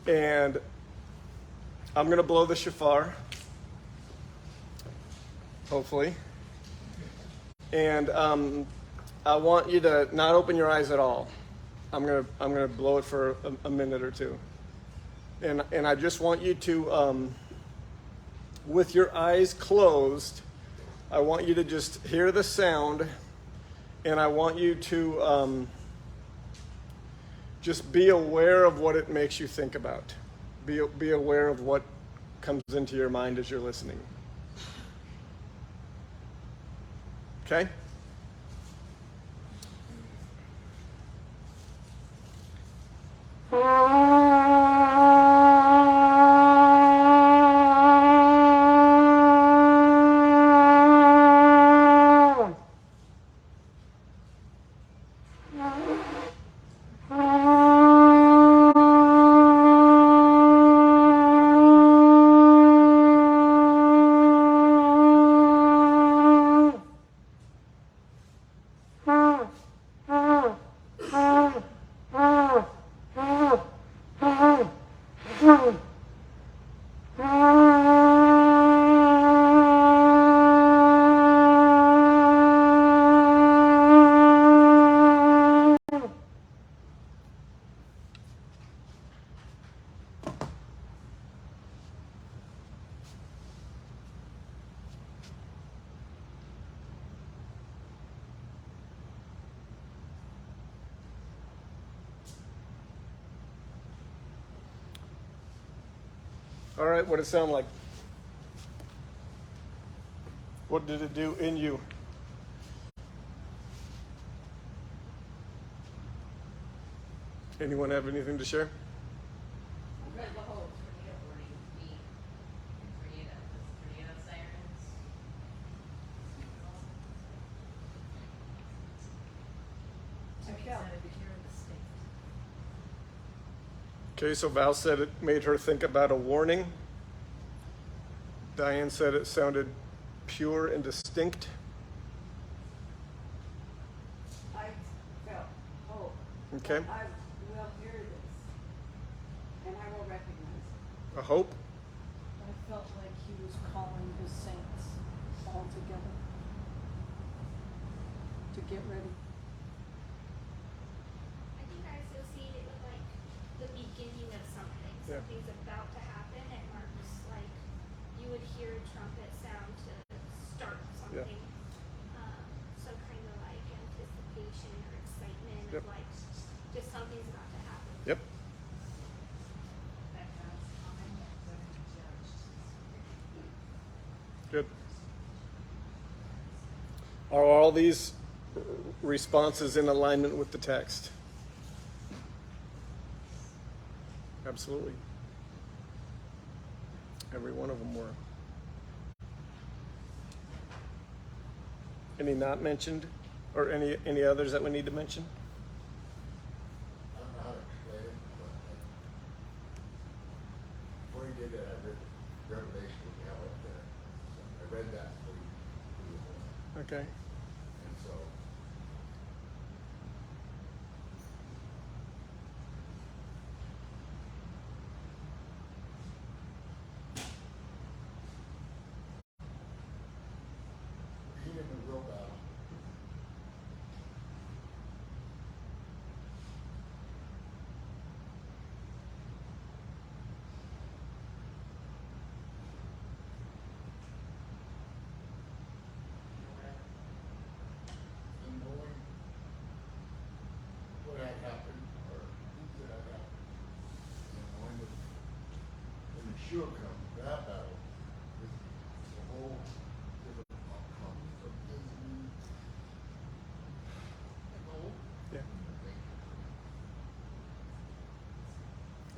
And I'm going to blow the shofar, hopefully. And I want you to not open your eyes at all. I'm gonna blow it for a minute or two. And I just want you to, with your eyes closed, I want you to just hear the sound, and I want you to just be aware of what it makes you think about. Be aware of what comes into your mind as you're listening. Okay? All right, what did it sound like? What did it do in you? Anyone have anything to share? What the whole tornado warning mean? Tornado sirens? To me, it sounded to hear the state. Okay, so Val said it made her think about a warning. Diane said it sounded pure and distinct. I felt hope. Okay. That I will hear this, and I will recognize it. A hope. I felt like he was calling his saints all together to get ready. I think I associate it with like the beginning of something. Yeah. Something's about to happen. It marks like you would hear a trumpet sound to start something. So kind of like anticipation or excitement Yep. of like just something's about to happen. Yep. That God's coming, going to judge. Good. Are all these responses in alignment with the text? Absolutely. Every one of them were. Any not mentioned? Or any others that we need to mention? I don't know how to explain it, but before you did that, I read Revelation with hell up there. So I read that before you. Okay. And so, being in the real battle, and knowing what had happened, or things that had happened, and knowing that when Yeshua comes, that battle is a whole different outcome from his new goal. Yeah.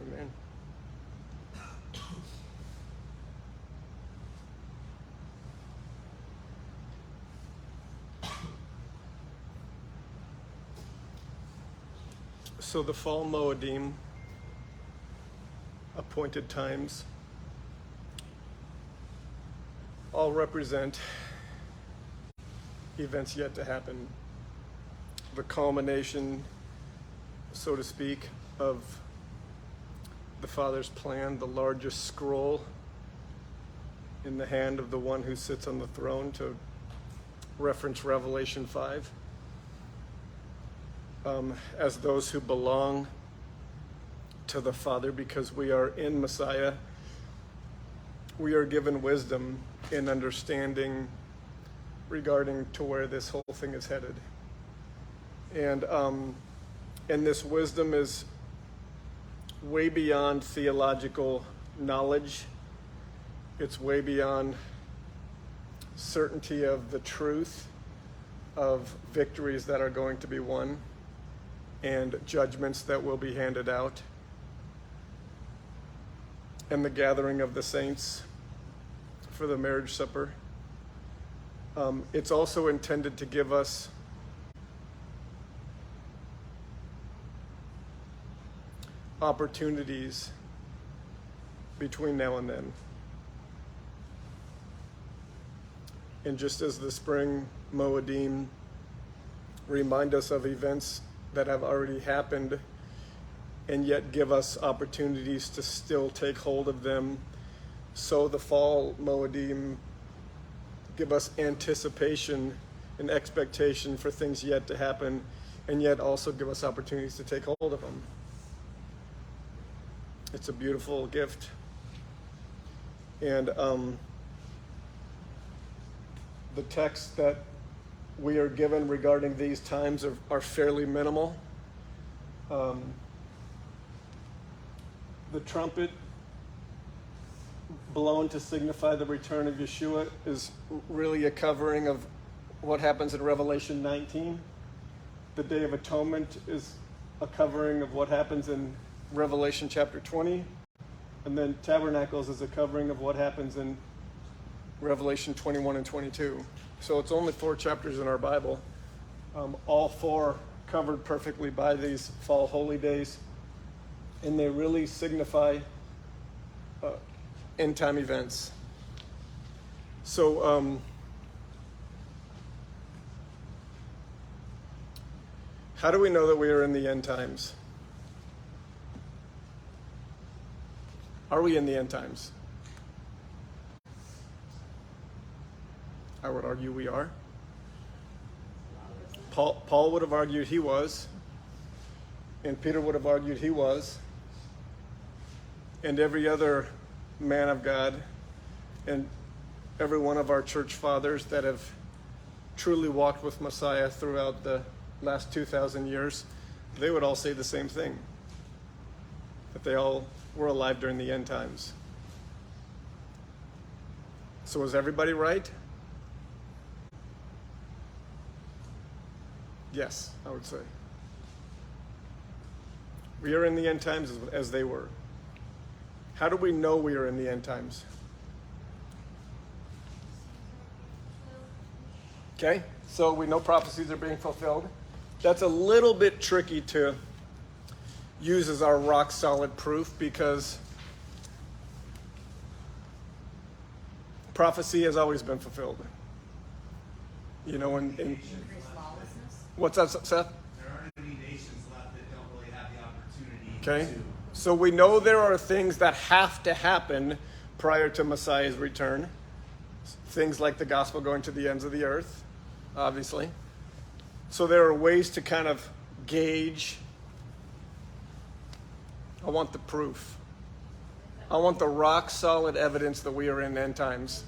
Amen. So the fall Moedim, appointed times, all represent events yet to happen. The culmination, so to speak, of the Father's plan, the largest scroll in the hand of the one who sits on the throne, to reference Revelation 5, as those who belong to the Father, because we are in Messiah. We are given wisdom in understanding regarding to where this whole thing is headed. And this wisdom is way beyond theological knowledge. It's way beyond certainty of the truth of victories that are going to be won and judgments that will be handed out, and the gathering of the saints for the marriage supper. It's also intended to give us opportunities between now and then. And just as the spring Moedim remind us of events that have already happened, and yet give us opportunities to still take hold of them, so the fall Moedim give us anticipation and expectation for things yet to happen, and yet also give us opportunities to take hold of them. It's a beautiful gift. And the texts that we are given regarding these times are fairly minimal. The trumpet blown to signify the return of Yeshua is really a covering of what happens in Revelation 19. The Day of Atonement is a covering of what happens in Revelation chapter 20. And then Tabernacles is a covering of what happens in Revelation 21 and 22. So it's only 4 chapters in our Bible, all 4 covered perfectly by these fall holy days, and they really signify end time events. So how do we know that we are in the end times? Are we in the end times? I would argue we are. Paul would have argued he was, and Peter would have argued he was, and every other man of God, and every one of our church fathers that have truly walked with Messiah throughout the last 2,000 years, they would all say the same thing, that they all were alive during the end times. So is everybody right? Yes, I would say. We are in the end times as they were. How do we know we are in the end times? Okay, so we know prophecies are being fulfilled. That's a little bit tricky to use as our rock solid proof, because prophecy has always been fulfilled. You know, Increased lawlessness? what's that, Seth? There aren't any nations left that don't really have the opportunity Okay. to. So we know there are things that have to happen prior to Messiah's return. Things like the gospel going to the ends of the earth, obviously. So there are ways to kind of gauge. I want the proof. I want the rock solid evidence that we are in end times.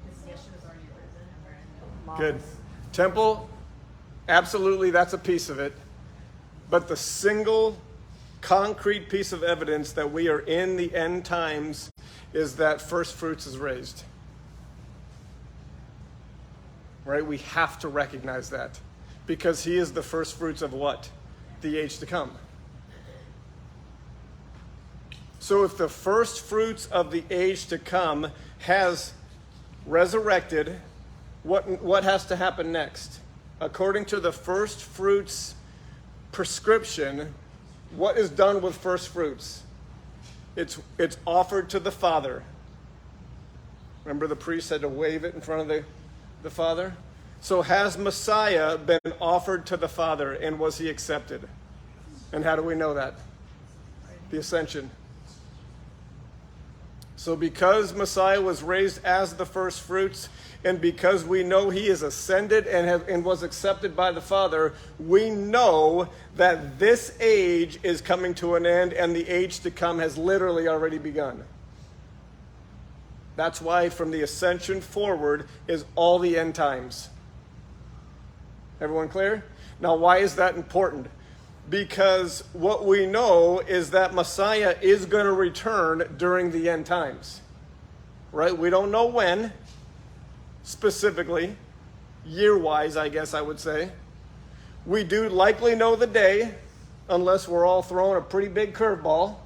Because Yeshua's already risen and we're in the Good. lawless. Temple, absolutely, that's a piece of it. But the single concrete piece of evidence that we are in the end times is that first fruits is raised. Right? We have to recognize that, because he is the first fruits of what? The age to come. So if the first fruits of the age to come has resurrected, what has to happen next? According to the first fruits prescription, what is done with first fruits? It's offered to the Father. Remember, the priest had to wave it in front of the Father? So has Messiah been offered to the Father, and was he accepted? And how do we know that? The ascension. So because Messiah was raised as the first fruits, and because we know he is ascended and was accepted by the Father, we know that this age is coming to an end and the age to come has literally already begun. That's why from the ascension forward is all the end times. Everyone clear? Now, why is that important? Because what we know is that Messiah is going to return during the end times. Right? We don't know when, specifically, year-wise, I guess I would say. We do likely know the day, unless we're all throwing a pretty big curveball.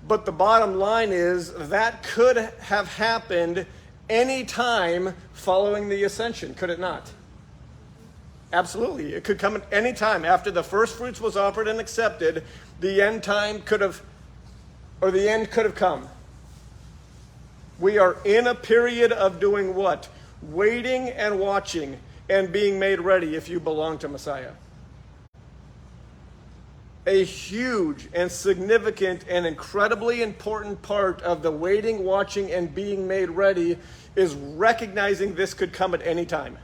But the bottom line is that could have happened any time following the ascension, could it not? Absolutely. It could come at any time. After the first fruits was offered and accepted, the end time could have, or the end could have come. We are in a period of doing what? Waiting and watching and being made ready if you belong to Messiah. A huge and significant and incredibly important part of the waiting, watching, and being made ready is recognizing this could come at any time.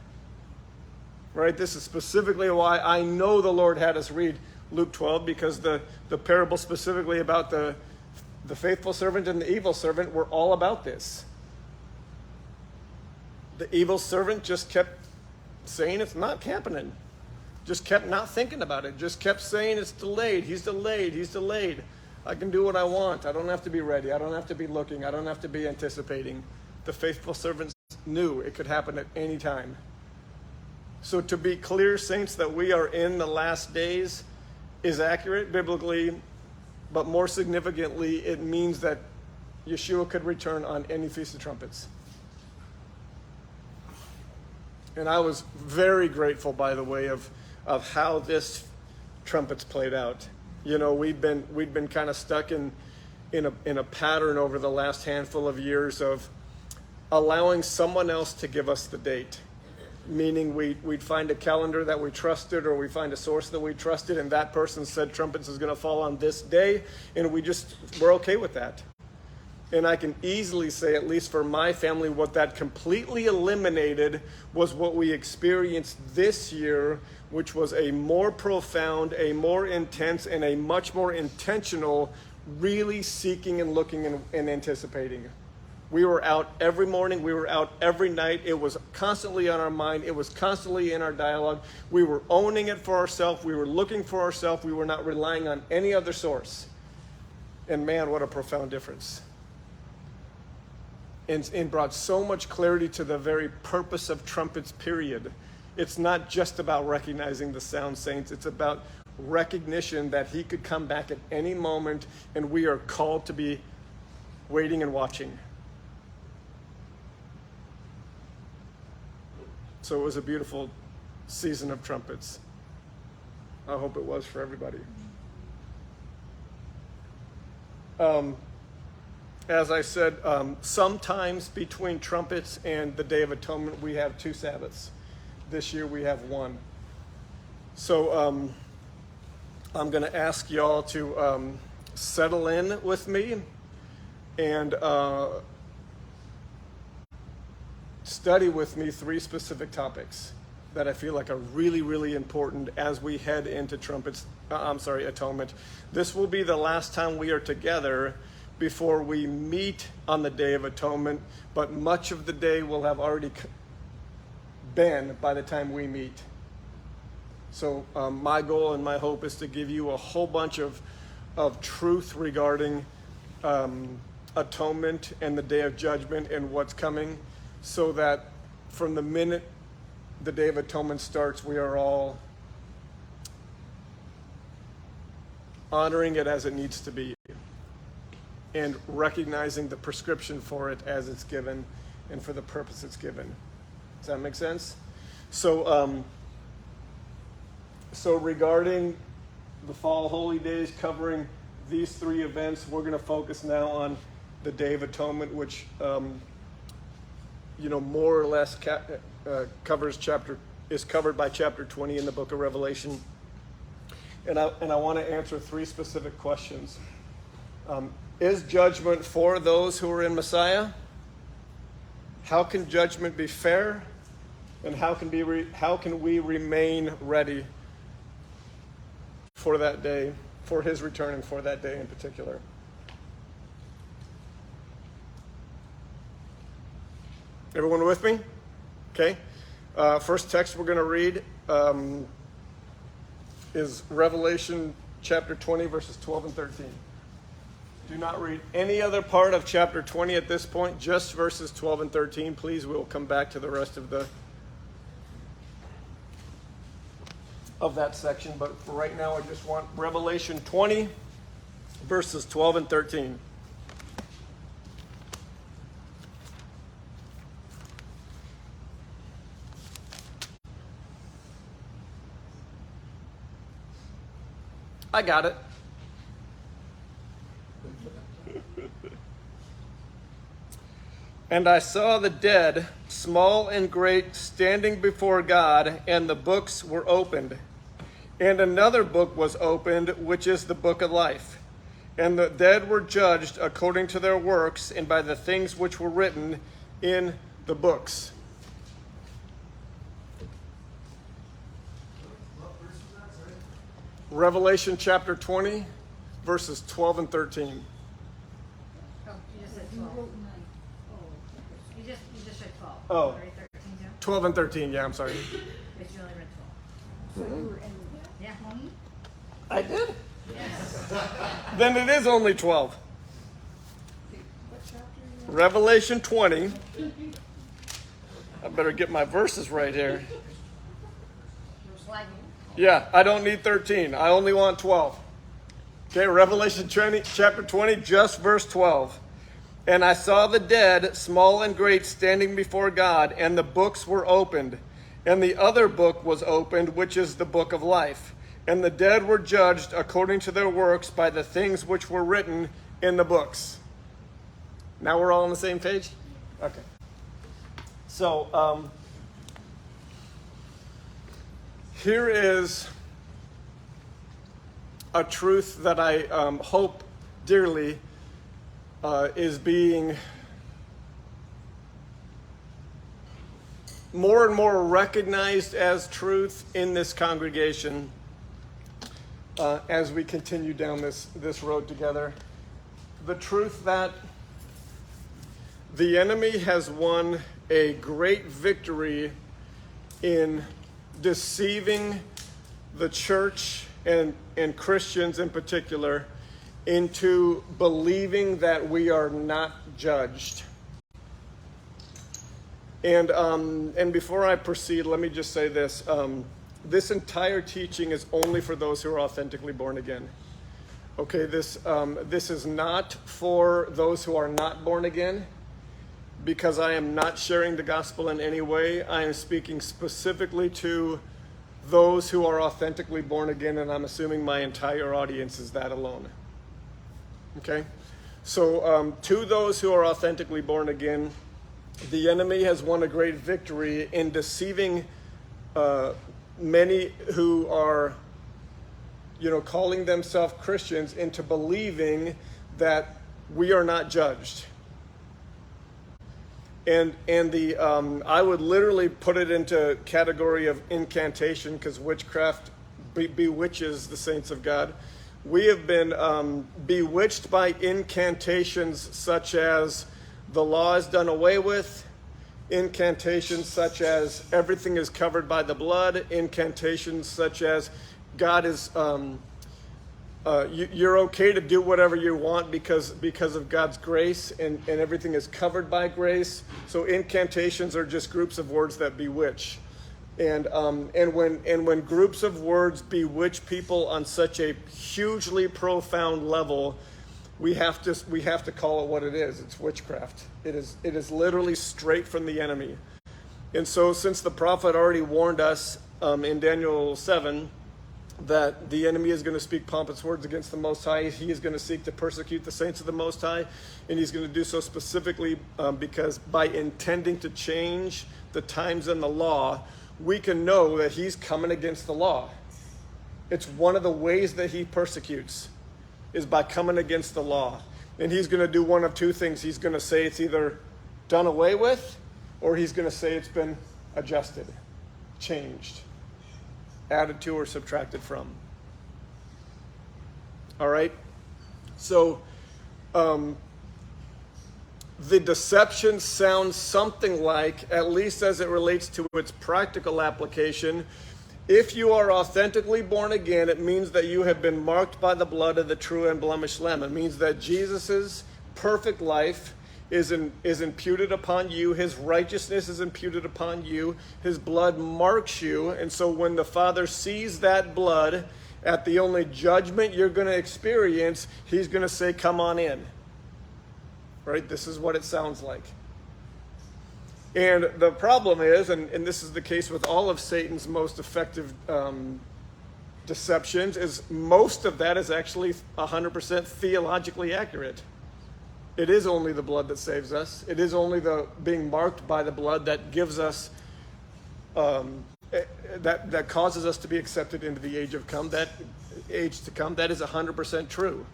Right? This is specifically why I know the Lord had us read Luke 12, because the parable specifically about the faithful servant and the evil servant were all about this. The evil servant just kept saying it's not happening. Just kept not thinking about it. Just kept saying it's delayed. He's delayed. He's delayed. I can do what I want. I don't have to be ready. I don't have to be looking. I don't have to be anticipating. The faithful servants knew it could happen at any time. So to be clear, saints, that we are in the last days is accurate biblically, but more significantly, it means that Yeshua could return on any Feast of Trumpets. And I was very grateful, by the way, of how this trumpets played out. You know, we'd been kind of stuck in a pattern over the last handful of years of allowing someone else to give us the date. Meaning we'd find a calendar that we trusted, or we find a source that we trusted, and that person said trumpets is going to fall on this day, and we're okay with that. And I can easily say, at least for my family, what that completely eliminated was what we experienced this year, which was a more profound, a more intense, and a much more intentional, really seeking and looking and anticipating. We were out every morning. We were out every night. It was constantly on our mind. It was constantly in our dialogue. We were owning it for ourselves. We were looking for ourselves. We were not relying on any other source. And man, what a profound difference. And brought so much clarity to the very purpose of trumpets, period. It's not just about recognizing the sound, saints. It's about recognition that he could come back at any moment, and we are called to be waiting and watching. So it was a beautiful season of trumpets. I hope it was for everybody. As I said, sometimes between trumpets and the Day of Atonement, we have 2 Sabbaths. This year we have 1. So I'm going to ask y'all to settle in with me and study with me 3 specific topics that I feel like are really, really important as we head into Atonement. This will be the last time we are together before we meet on the Day of Atonement, but much of the day will have already been by the time we meet. So my goal and my hope is to give you a whole bunch of truth regarding atonement and the Day of Judgment and what's coming, so that from the minute the Day of Atonement starts, we are all honoring it as it needs to be and recognizing the prescription for it as it's given and for the purpose it's given. Does that make sense? So regarding the fall holy days, covering these 3 events, we're going to focus now on the Day of Atonement, which more or less is covered by chapter 20 in the book of Revelation. And I want to answer 3 specific questions. Is judgment for those who are in Messiah? How can judgment be fair? And how can we remain ready for that day, for his return and for that day in particular? Everyone with me? Okay. First text we're going to read is Revelation chapter 20, verses 12 and 13. Do not read any other part of chapter 20 at this point, just verses 12 and 13. Please, we'll come back to the rest of that section. But for right now, I just want Revelation 20, verses 12 and 13. I got it. And I saw the dead, small and great, standing before God, and the books were opened. And another book was opened, which is the book of life. And the dead were judged according to their works and by the things which were written in the books. Revelation chapter 20, verses 12 and 13. Oh, you just said 12. You just said 12. Oh. Already 13 too? 12 and 13, yeah, I'm sorry. But you only read 12. So you were in Yeah. 20? I did? Yes. Then it is only 12. What chapter are you in? Revelation 20. I better get my verses right here. You're sliding. Yeah, I don't need 13. I only want 12. Okay, Revelation 20, chapter 20, just verse 12. And I saw the dead, small and great, standing before God, and the books were opened. And the other book was opened, which is the book of life. And the dead were judged according to their works by the things which were written in the books. Now we're all on the same page? Okay. So, here is a truth that I hope dearly is being more and more recognized as truth in this congregation as we continue down this road together. The truth that the enemy has won a great victory in deceiving the church and Christians in particular into believing that we are not judged. And before I proceed, let me just say this. This entire teaching is only for those who are authentically born again. Okay, this is not for those who are not born again, because I am not sharing the gospel in any way. I am speaking specifically to those who are authentically born again, and I'm assuming my entire audience is that alone. Okay? So to those who are authentically born again, the enemy has won a great victory in deceiving many who are, calling themselves Christians into believing that we are not judged. And the I would literally put it into category of incantation, because witchcraft bewitches the saints of God. We have been bewitched by incantations such as the law is done away with, incantations such as everything is covered by the blood, incantations such as God is you're okay to do whatever you want because of God's grace, and everything is covered by grace. So incantations are just groups of words that bewitch. And when groups of words bewitch people on such a hugely profound level, we have to call it what it is. It's witchcraft. It is literally straight from the enemy. And so since the prophet already warned us in Daniel 7 that the enemy is going to speak pompous words against the Most High, he is going to seek to persecute the saints of the Most High, and he's going to do so specifically because by intending to change the times and the law, we can know that he's coming against the law. It's one of the ways that he persecutes, is by coming against the law. And he's going to do one of two things. He's going to say it's either done away with, or he's going to say it's been adjusted, changed, added to, or subtracted from. All right? So, the deception sounds something like, at least as it relates to its practical application, if you are authentically born again, it means that you have been marked by the blood of the true and blemished Lamb. It means that Jesus' perfect life is imputed upon you. His righteousness is imputed upon you. His blood marks you. And so when the Father sees that blood at the only judgment you're going to experience, he's going to say, come on in. Right? This is what it sounds like. And the problem is, and this is the case with all of Satan's most effective deceptions, is most of that is actually 100% theologically accurate. It is only the blood that saves us. It is only the being marked by the blood that gives us, that causes us to be accepted into the age to come. That is 100% true.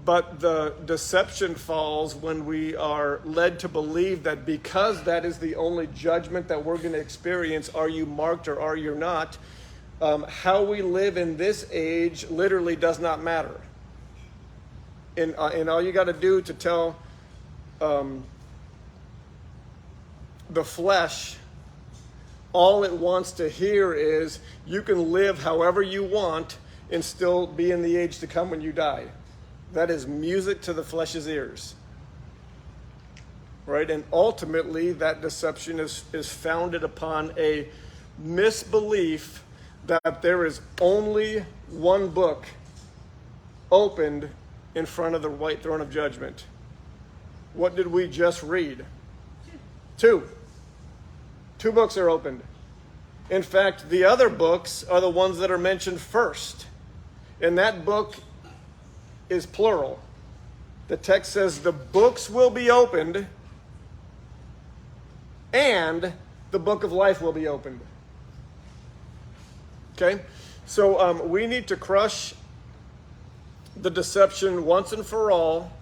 But the deception falls when we are led to believe that because that is the only judgment that we're going to experience, are you marked or are you not, how we live in this age literally does not matter. And all you got to do to tell the flesh all it wants to hear is you can live however you want and still be in the age to come when you die. That is music to the flesh's ears. Right? And ultimately, that deception is founded upon a misbelief that there is only one book opened in front of the white throne of judgment. What did we just read? Two. Two books are opened. In fact, the other books are the ones that are mentioned first. And that book is plural. The text says the books will be opened and the book of life will be opened. Okay? So we need to crush the deception once and for all,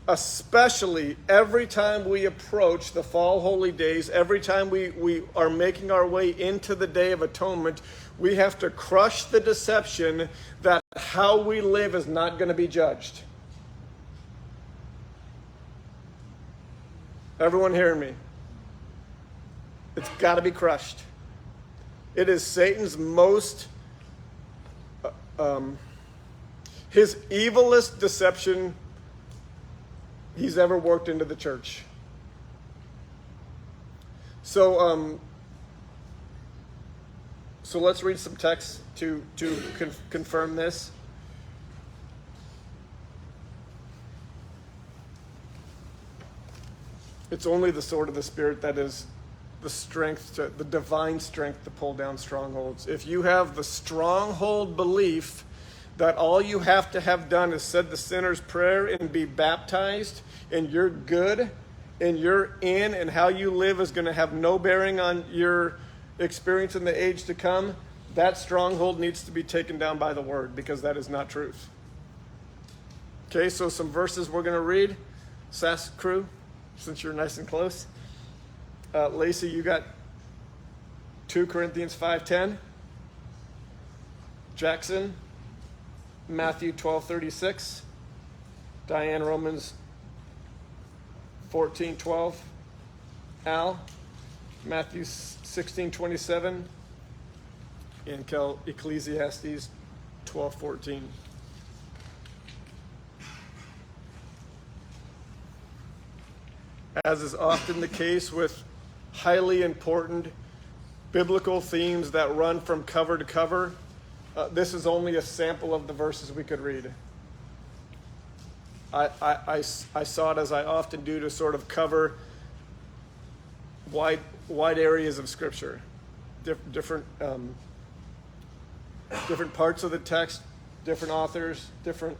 especially every time we approach the fall holy days, every time we are making our way into the Day of Atonement. We have to crush the deception that how we live is not going to be judged. Everyone hearing me? It's got to be crushed. It is Satan's most, his evilest deception he's ever worked into the church. So let's read some text to confirm this. It's only the sword of the Spirit that is the divine strength to pull down strongholds. If you have the stronghold belief that all you have to have done is said the sinner's prayer and be baptized, and you're good, and you're in, and how you live is going to have no bearing on your experience in the age to come, that stronghold needs to be taken down by the word, because that is not truth. Okay, so some verses we're going to read. SAS crew, since you're nice and close. Lacey, you got 2 Corinthians 5:10. Jackson, Matthew 12:36. Diane, Romans 14:12. Al, Matthew 16:27. And Kel, Ecclesiastes 12:14. As is often the case with highly important biblical themes that run from cover to cover, this is only a sample of the verses we could read. I saw it, as I often do, to sort of cover wide areas of Scripture, different parts of the text, different authors, different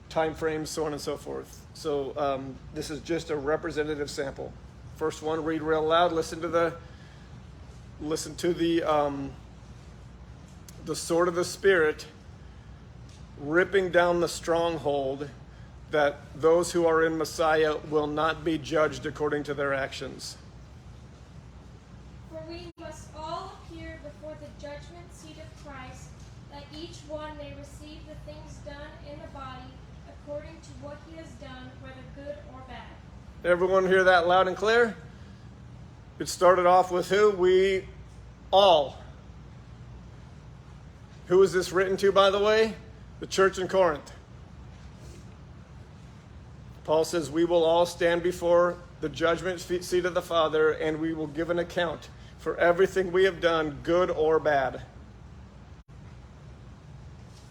time frames, so on and so forth. So this is just a representative sample. First one, read real loud. Listen to the sword of the Spirit ripping down the stronghold that those who are in Messiah will not be judged according to their actions. For we must all appear before the judgment seat of Christ, that each one may receive the things done in the body according to what he has done, whether good or bad. Everyone hear that loud and clear? It started off with who? We all. Who is this written to, by the way? The church in Corinth. Paul says, we will all stand before the judgment seat of the Father, and we will give an account for everything we have done, good or bad.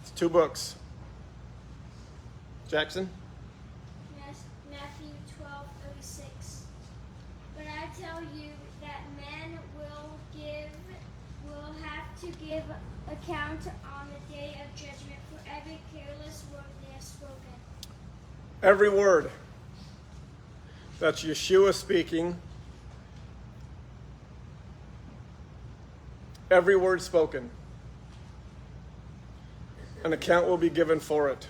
It's 2 books. Jackson? Yes, Matthew 12:36. But I tell you that men will have to give account on the day of judgment for every careless word they have spoken. Every word. That's Yeshua speaking. Every word spoken. An account will be given for it.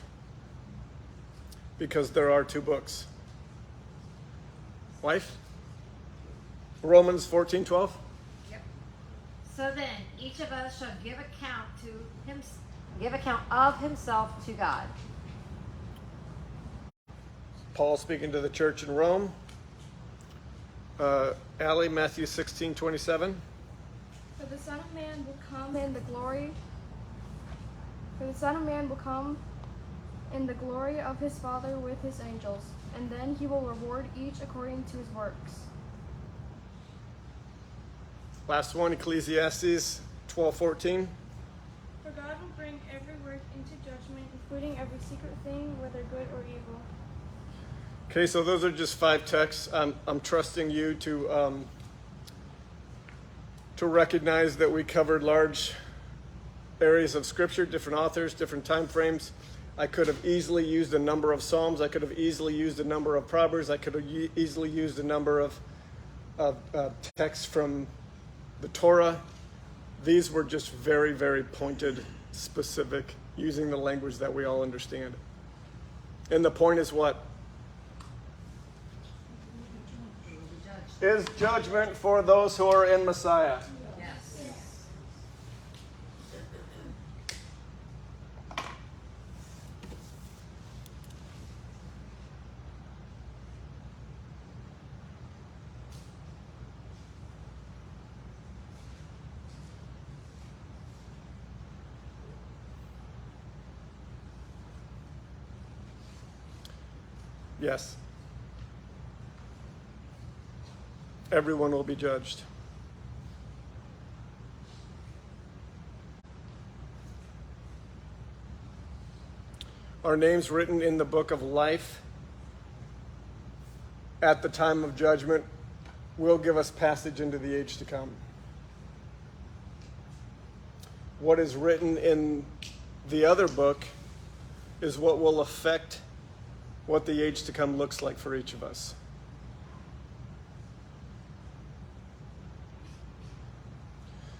Because there are 2 books. Wife? Romans 14:12. Yep. So then, each of us shall give account of himself to God. Paul speaking to the church in Rome. Allie, Matthew 16:27. For the Son of Man will come in the glory. For the Son of Man will come in the glory of his Father with his angels, and then he will reward each according to his works. Last one, Ecclesiastes 12:14. For God will bring every work into judgment, including every secret thing, whether good or evil. Okay, so those are just 5 texts. I'm trusting you to recognize that we covered large areas of Scripture, different authors, different time frames. I could have easily used a number of Psalms. I could have easily used a number of Proverbs. I could have easily used a number of texts from the Torah. These were just very, very pointed, specific, using the language that we all understand. And the point is what? Is judgment for those who are in Messiah. Yes. Yes. Everyone will be judged. Our names written in the book of life at the time of judgment will give us passage into the age to come. What is written in the other book is what will affect what the age to come looks like for each of us.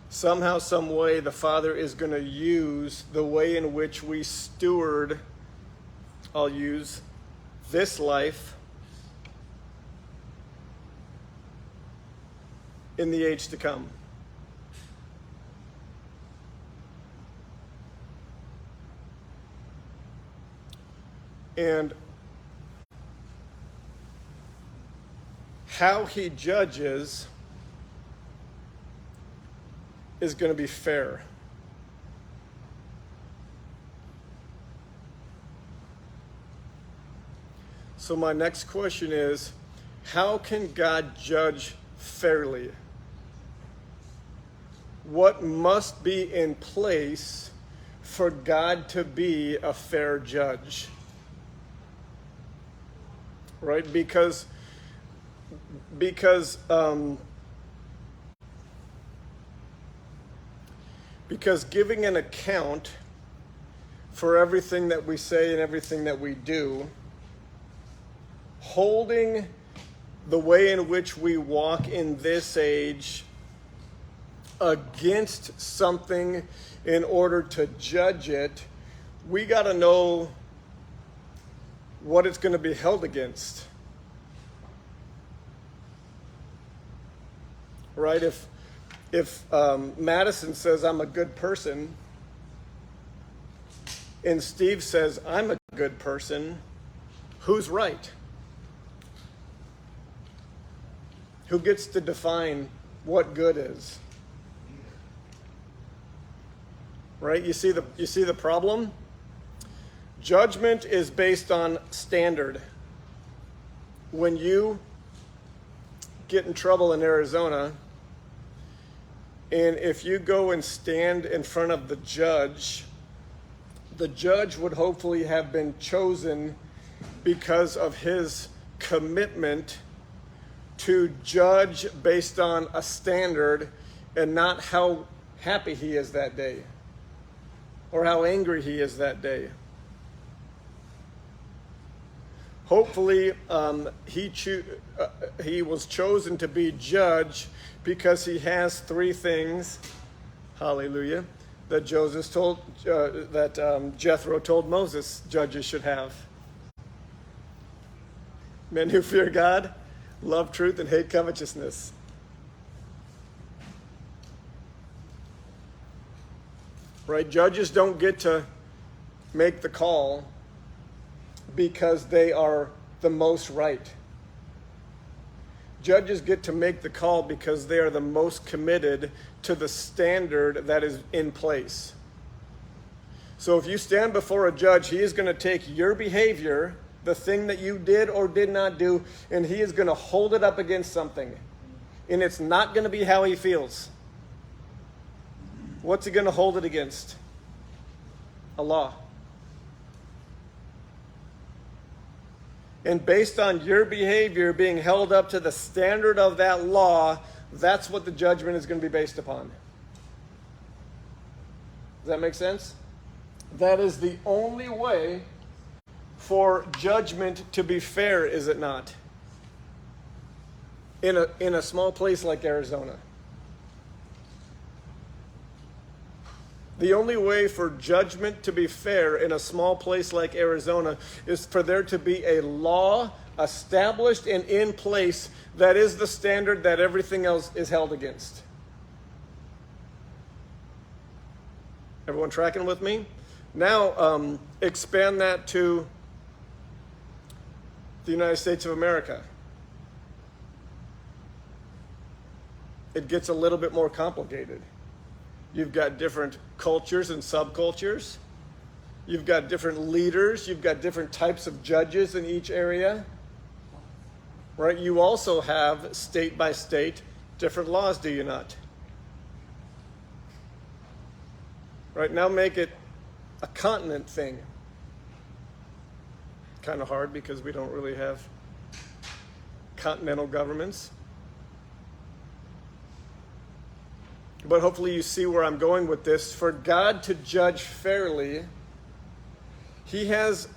Somehow, some way, the Father is going to use the way in which we steward, I'll use, this life in the age to come. And how he judges is going to be fair. So my next question is, how can God judge fairly? What must be in place for God to be a fair judge? Right? Because giving an account for everything that we say and everything that we do, holding the way in which we walk in this age against something in order to judge it, we got to know what it's going to be held against. Right? If Madison says I'm a good person, and Steve says I'm a good person, who's right? Who gets to define what good is? Right? You see the problem? Judgment is based on standard. When you get in trouble in Arizona, and if you go and stand in front of the judge would hopefully have been chosen because of his commitment to judge based on a standard and not how happy he is that day or how angry he is that day. Hopefully, he was chosen to be judge because he has three things, hallelujah, that Jethro told Moses judges should have. Men who fear God, love truth, and hate covetousness. Right? Judges don't get to make the call because they are the most right. Judges get to make the call because they are the most committed to the standard that is in place. So if you stand before a judge, he is going to take your behavior, the thing that you did or did not do, and he is going to hold it up against something. And it's not going to be how he feels. What's he going to hold it against? A law. And based on your behavior being held up to the standard of that law, that's what the judgment is going to be based upon. Does that make sense? That is the only way for judgment to be fair, is it not? In a small place like Arizona. The only way for judgment to be fair in a small place like Arizona is for there to be a law established and in place that is the standard that everything else is held against. Everyone tracking with me? Now, expand that to the United States of America. It gets a little bit more complicated. You've got different cultures and subcultures. You've got different leaders. You've got different types of judges in each area. Right? You also have, state by state, different laws, do you not? Right? Now make it a continent thing. Kind of hard because we don't really have continental governments. But hopefully you see where I'm going with this. For God to judge fairly, he has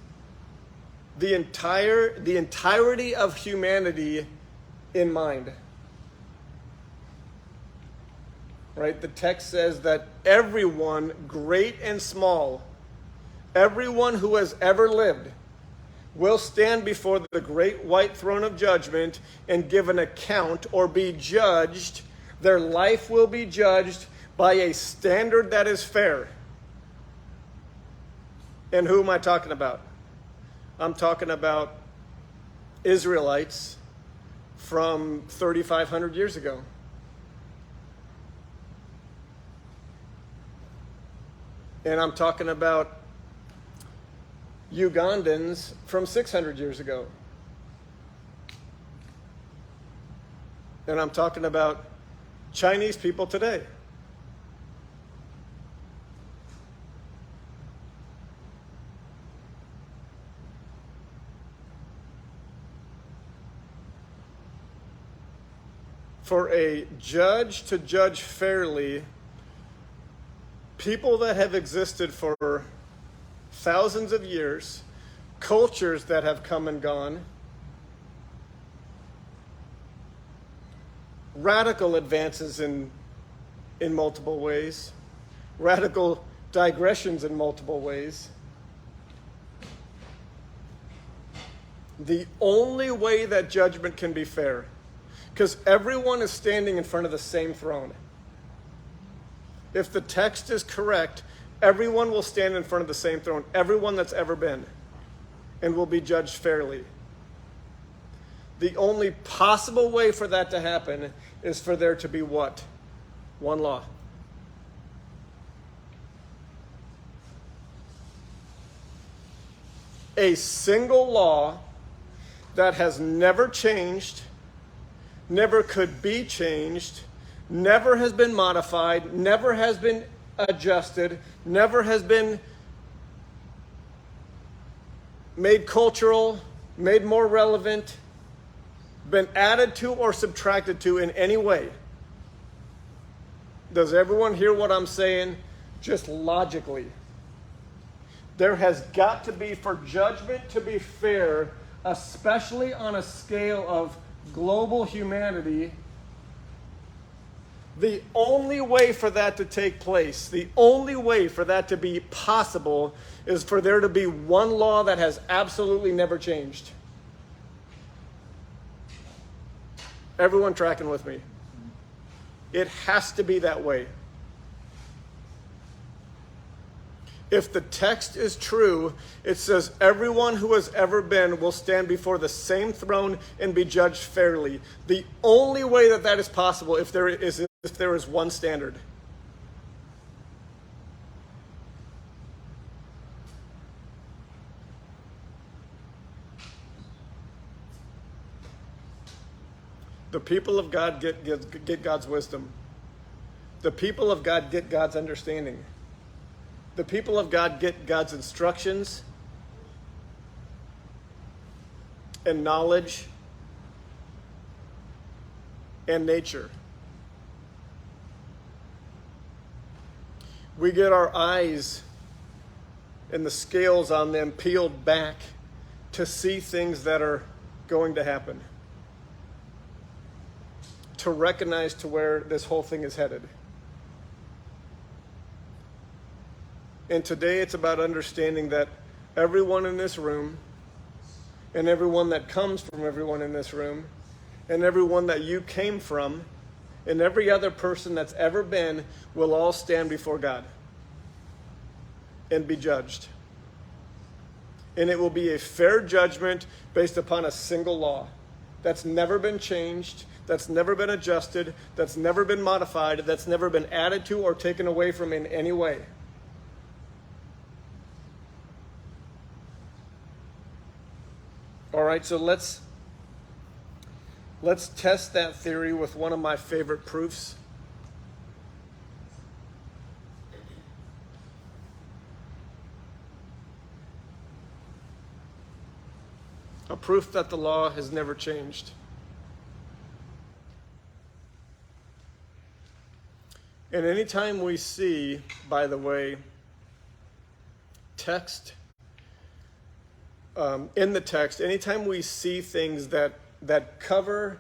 the entirety of humanity in mind. Right? The text says that everyone, great and small, everyone who has ever lived, will stand before the great white throne of judgment and give an account or be judged. Their life will be judged by a standard that is fair. And who am I talking about? I'm talking about Israelites from 3,500 years ago. And I'm talking about Ugandans from 600 years ago. And I'm talking about Chinese people today. For a judge to judge fairly, people that have existed for thousands of years, cultures that have come and gone, radical advances in multiple ways, radical digressions in multiple ways, The only way that judgment can be fair, because everyone is standing in front of the same throne. If the text is correct, everyone will stand in front of the same throne, everyone that's ever been, and will be judged fairly. The only possible way for that to happen is for there to be what? One law. A single law that has never changed, never could be changed, never has been modified, never has been adjusted, never has been made cultural, made more relevant, been added to or subtracted to in any way. Does everyone hear what I'm saying? Just logically. There has got to be, for judgment to be fair, especially on a scale of global humanity, the only way for that to take place, the only way for that to be possible, is for there to be one law that has absolutely never changed. Everyone tracking with me? It has to be that way. If the text is true, it says everyone who has ever been will stand before the same throne and be judged fairly. The only way that that is possible if there is one standard. The people of God get God's wisdom. The people of God get God's understanding. The people of God get God's instructions and knowledge and nature. We get our eyes and the scales on them peeled back to see things that are going to happen, to recognize to where this whole thing is headed. And today it's about understanding that everyone in this room, and everyone that comes from everyone in this room, and everyone that you came from, and every other person that's ever been, will all stand before God and be judged. And it will be a fair judgment based upon a single law that's never been changed, that's never been adjusted, that's never been modified, that's never been added to or taken away from in any way. All right, so let's test that theory with one of my favorite proofs. A proof that the law has never changed. And anytime we see, by the way, text, in the text, anytime we see things that cover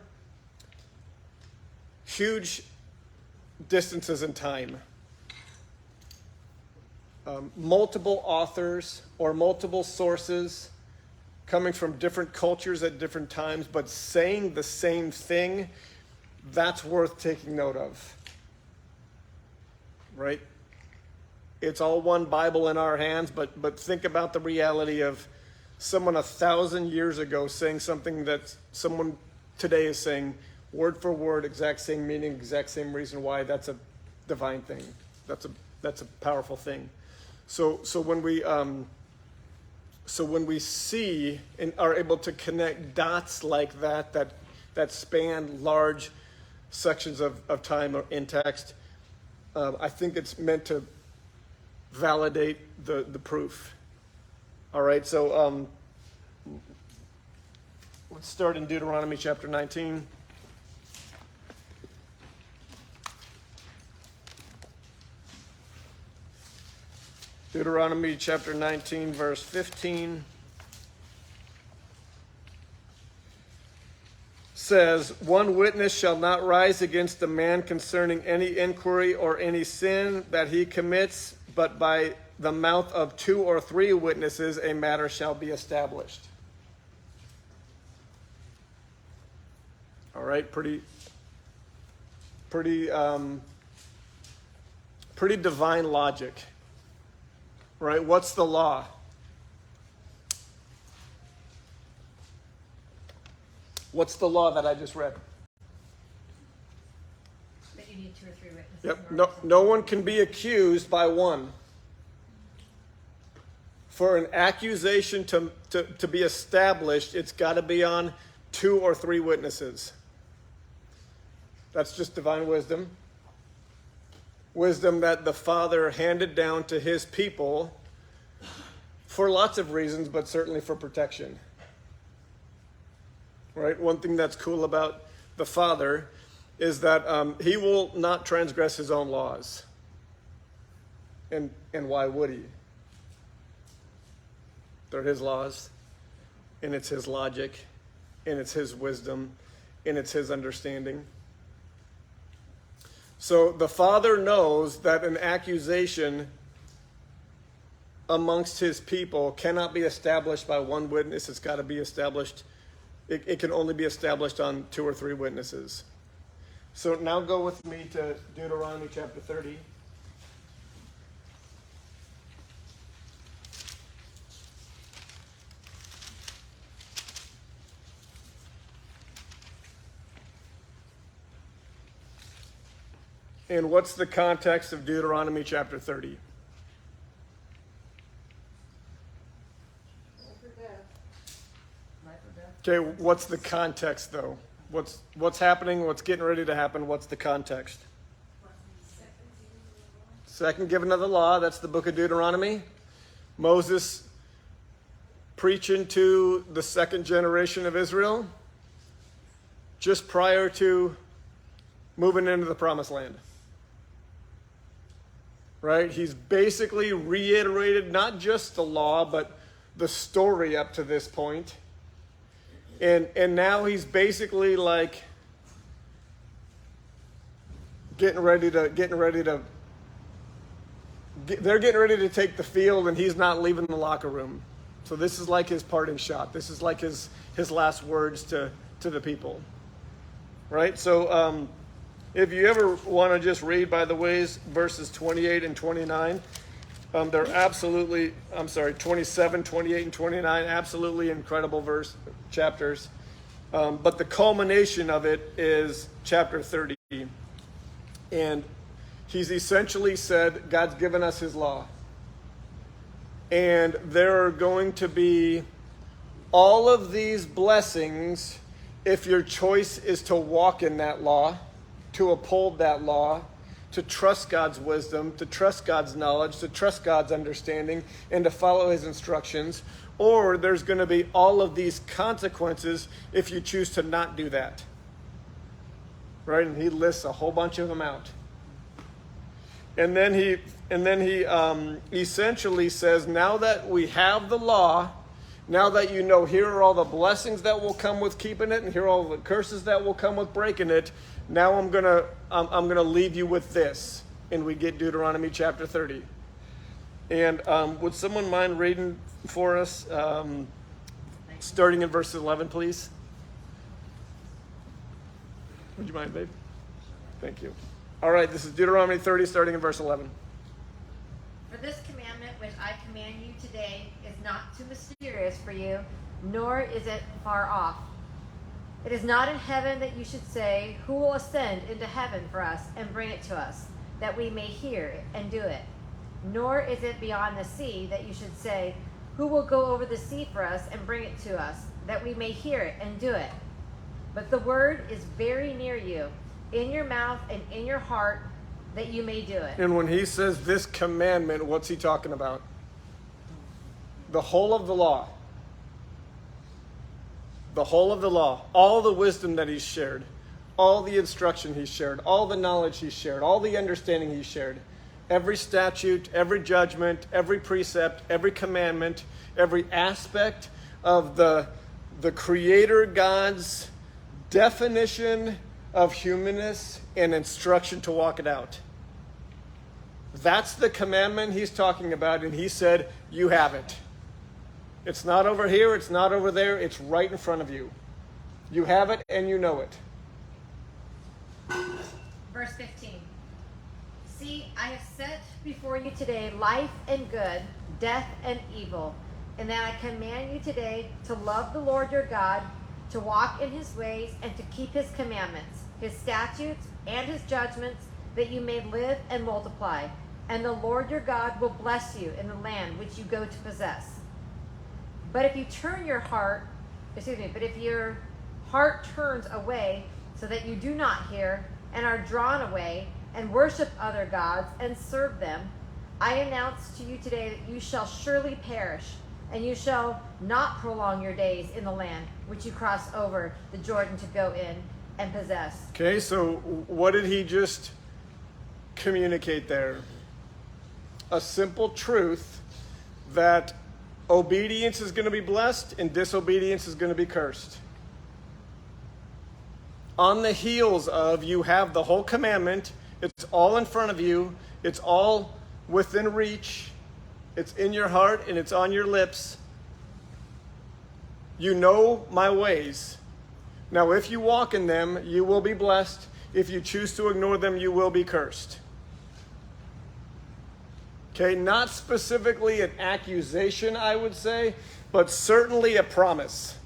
huge distances in time, multiple authors or multiple sources coming from different cultures at different times, but saying the same thing, that's worth taking note of. Right? It's all one Bible in our hands, but think about the reality of someone 1,000 years ago saying something that someone today is saying, word for word, exact same meaning, exact same reason why. That's a divine thing. That's a powerful thing. So when we see and are able to connect dots like that span large sections of time or in text, I think it's meant to validate the proof. All right, so let's start in Deuteronomy chapter 19. Deuteronomy chapter 19, verse 15 says, "One witness shall not rise against a man concerning any inquiry or any sin that he commits, but by the mouth of 2 or 3 witnesses a matter shall be established." All right, pretty divine logic, right? What's the law? What's the law that I just read? That you need 2 or 3 witnesses. Yep. in order No one can be accused by one. For an accusation to be established, it's got to be on 2 or 3 witnesses. That's just divine wisdom. Wisdom that the Father handed down to his people for lots of reasons, but certainly for protection. Right? One thing that's cool about the Father is that he will not transgress his own laws. And why would he? They're his laws, and it's his logic, and it's his wisdom, and it's his understanding. So the Father knows that an accusation amongst his people cannot be established by one witness. It's got to be established. It can only be established on 2 or 3 witnesses. So now go with me to Deuteronomy chapter 30. And what's the context of Deuteronomy chapter 30? Okay, what's the context though? What's happening? What's getting ready to happen? What's the context? Second giving of the law, that's the book of Deuteronomy. Moses preaching to the second generation of Israel just prior to moving into the promised land. Right? He's basically reiterated not just the law, but the story up to this point. And now he's basically like they're getting ready to take the field, and he's not leaving the locker room. So this is like his parting shot. This is like his last words to the people. Right? So if you ever want to just read, by the ways, verses 28 and 29, they're absolutely, 27, 28, and 29, absolutely incredible chapters. But the culmination of it is chapter 30. And he's essentially said, God's given us his law. And there are going to be all of these blessings if your choice is to walk in that law, to uphold that law, to trust God's wisdom, to trust God's knowledge, to trust God's understanding, and to follow his instructions. Or there's going to be all of these consequences if you choose to not do that. Right? And he lists a whole bunch of them out. And then he essentially says, now that we have the law, now that you know here are all the blessings that will come with keeping it, and here are all the curses that will come with breaking it, now I'm gonna leave you with this. And we get Deuteronomy chapter 30. And would someone mind reading for us, starting in verse 11, please? Would you mind, babe? Thank you. All right, this is Deuteronomy 30, starting in verse 11. For this commandment which I command you today is not too mysterious for you, nor is it far off. It is not in heaven that you should say, who will ascend into heaven for us and bring it to us, that we may hear it and do it. Nor is it beyond the sea that you should say, who will go over the sea for us and bring it to us, that we may hear it and do it. But the word is very near you, in your mouth and in your heart, that you may do it. And when he says this commandment, what's he talking about? The whole of the law. The whole of the law. All the wisdom that he's shared. All the instruction he's shared. All the knowledge he's shared. All the understanding he's shared. Every statute, every judgment, every precept, every commandment, every aspect of the Creator God's definition of humanness and instruction to walk it out. That's the commandment he's talking about, and he said, you have it. It's not over here, it's not over there, it's right in front of you. You have it and you know it. Verse 15. See, I have set before you today life and good, death and evil. And that I command you today to love the Lord your God, to walk in his ways, and to keep his commandments, his statutes, and his judgments, that you may live and multiply. And the Lord your God will bless you in the land which you go to possess. But if your heart turns away, so that you do not hear, and are drawn away, and worship other gods, and serve them, I announce to you today that you shall surely perish, and you shall not prolong your days in the land which you cross over the Jordan to go in and possess. Okay, so what did he just communicate there? A simple truth that obedience is going to be blessed and disobedience is going to be cursed. On the heels of, you have the whole commandment, it's all in front of you, it's all within reach, it's in your heart and it's on your lips. You know my ways. Now, if you walk in them, you will be blessed. If you choose to ignore them, you will be cursed. Okay, not specifically an accusation, I would say, but certainly a promise.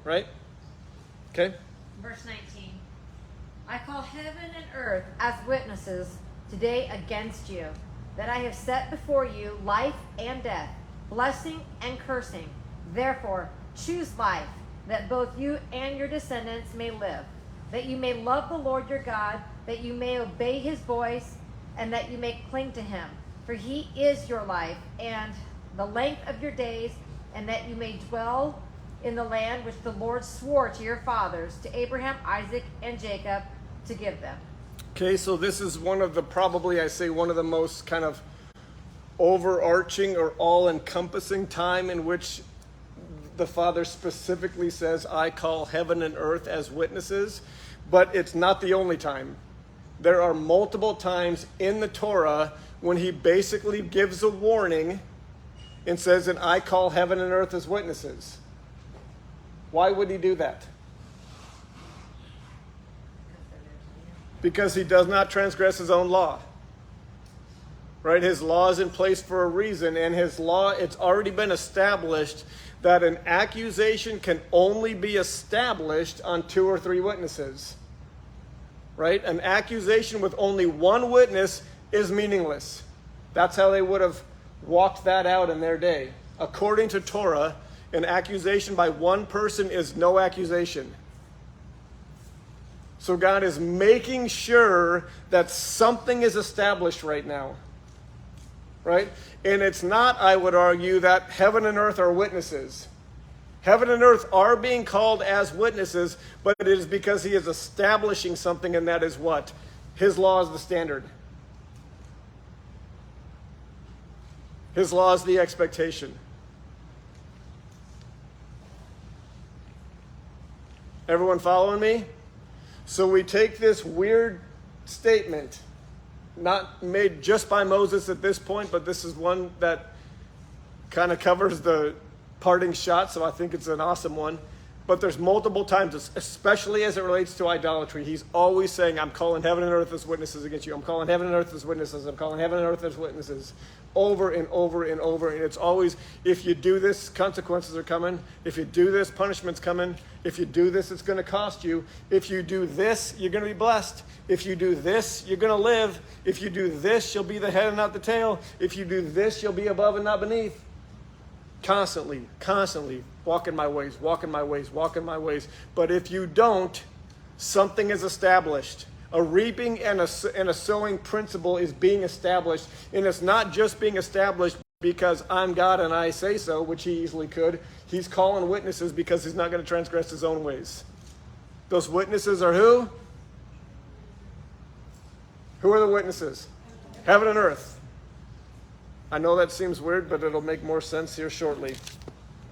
Right? Okay? Verse 19. I call heaven and earth as witnesses today against you, that I have set before you life and death, blessing and cursing. Therefore, choose life, that both you and your descendants may live, that you may love the Lord your God, that you may obey his voice, and that you may cling to him. For he is your life and the length of your days, and that you may dwell in the land which the Lord swore to your fathers, to Abraham, Isaac, and Jacob, to give them. Okay, so this is one of the, probably I say one of the most kind of overarching or all-encompassing time in which the Father specifically says, I call heaven and earth as witnesses, but it's not the only time. There are multiple times in the Torah when he basically gives a warning and says, and I call heaven and earth as witnesses. Why would he do that? Because he does not transgress his own law. Right? His law is in place for a reason, and his law, it's already been established that an accusation can only be established on 2 or 3 witnesses. Right? An accusation with only one witness is meaningless. That's how they would have walked that out in their day. According to Torah, an accusation by one person is no accusation. So God is making sure that something is established right now. Right? And it's not, I would argue, that heaven and earth are witnesses. Heaven and earth are being called as witnesses, but it is because he is establishing something, and that is what? His law is the standard. His law is the expectation. Everyone following me? So we take this weird statement, not made just by Moses at this point, but this is one that kind of covers the parting shot, so I think it's an awesome one. But there's multiple times, especially as it relates to idolatry, he's always saying, I'm calling heaven and earth as witnesses against you. I'm calling heaven and earth as witnesses. I'm calling heaven and earth as witnesses. Over and over and over. And it's always, if you do this, consequences are coming. If you do this, punishment's coming. If you do this, it's going to cost you. If you do this, you're going to be blessed. If you do this, you're going to live. If you do this, you'll be the head and not the tail. If you do this, you'll be above and not beneath. Constantly, walking my ways. But if you don't, something is established. A reaping and a sowing principle is being established. And it's not just being established because I'm God and I say so, which he easily could. He's calling witnesses because he's not going to transgress his own ways. Those witnesses are who? Who are the witnesses? Heaven and earth. I know that seems weird, but it'll make more sense here shortly.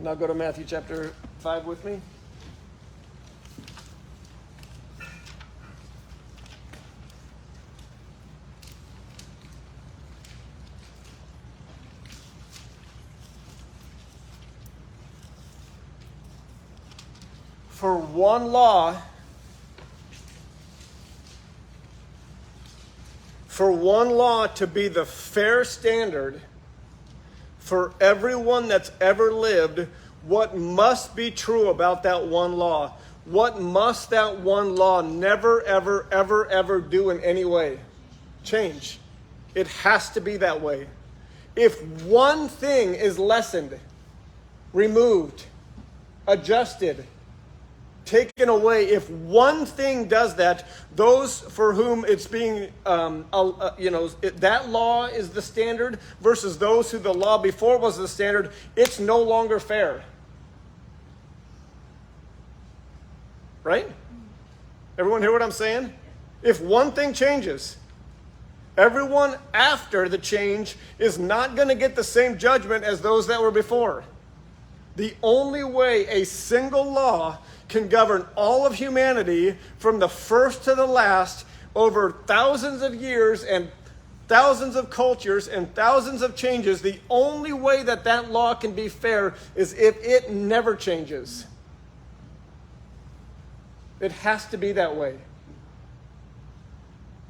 Now go to Matthew chapter 5 with me. For one law for one law to be the fair standard for everyone that's ever lived, what must be true about that one law? What must that one law never, ever, ever, ever do in any way? Change. It has to be that way. If one thing is lessened, removed, adjusted, taken away, if one thing does that, those for whom it's being, that law is the standard versus those who the law before was the standard, it's no longer fair. Right? Everyone hear what I'm saying? If one thing changes, everyone after the change is not going to get the same judgment as those that were before. The only way a single law can govern all of humanity from the first to the last over thousands of years and thousands of cultures and thousands of changes, the only way that that law can be fair is if it never changes. It has to be that way.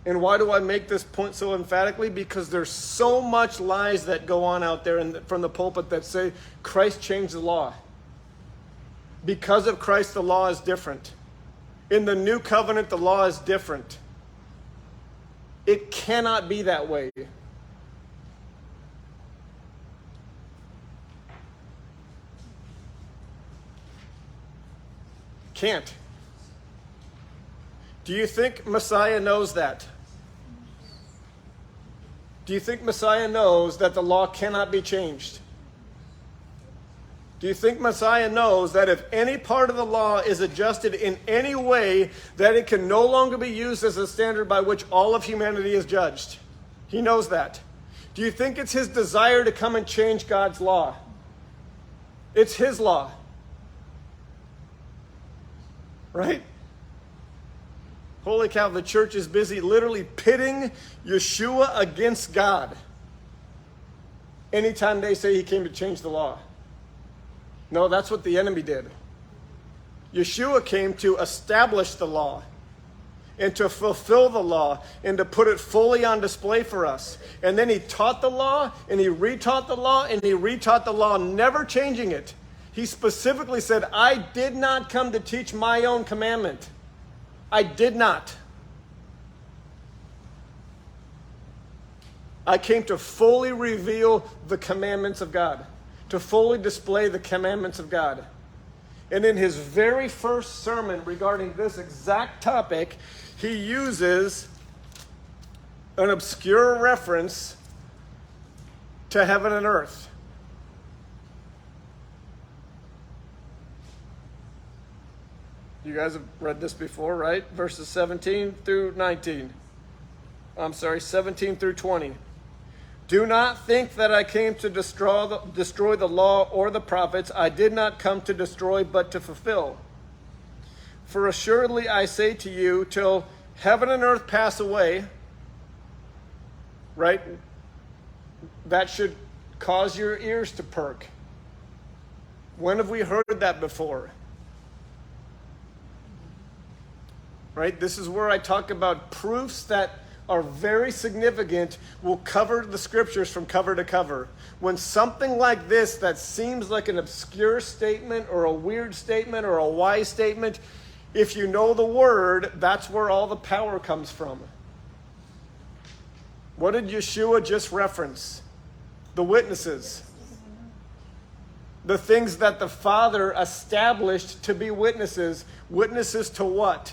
And why do I make this point so emphatically? Because there's so much lies that go on out there from the pulpit that say Christ changed the law. Because of Christ, the law is different. In the new covenant, the law is different. It cannot be that way. Can't. Do you think Messiah knows that? Do you think Messiah knows that the law cannot be changed? Do you think Messiah knows that if any part of the law is adjusted in any way, that it can no longer be used as a standard by which all of humanity is judged? He knows that. Do you think it's his desire to come and change God's law? It's his law. Right? Holy cow, the church is busy literally pitting Yeshua against God anytime they say he came to change the law. No, that's what the enemy did. Yeshua came to establish the law and to fulfill the law and to put it fully on display for us. And then he taught the law and he retaught the law and he retaught the law, never changing it. He specifically said, I did not come to teach my own commandment. I did not. I came to fully reveal the commandments of God, to fully display the commandments of God. And in his very first sermon regarding this exact topic, he uses an obscure reference to heaven and earth. You guys have read this before, right? Verses 17 through 19. I'm sorry, 17 through 20. Do not think that I came to destroy the law or the prophets. I did not come to destroy, but to fulfill. For assuredly I say to you, till heaven and earth pass away, right? That should cause your ears to perk. When have we heard that before? Right? This is where I talk about proofs that are very significant will cover the scriptures from cover to cover. When something like this that seems like an obscure statement or a weird statement or a wise statement, if you know the word, that's where all the power comes from. What did Yeshua just reference? The witnesses. The things that the Father established to be witnesses. Witnesses to what?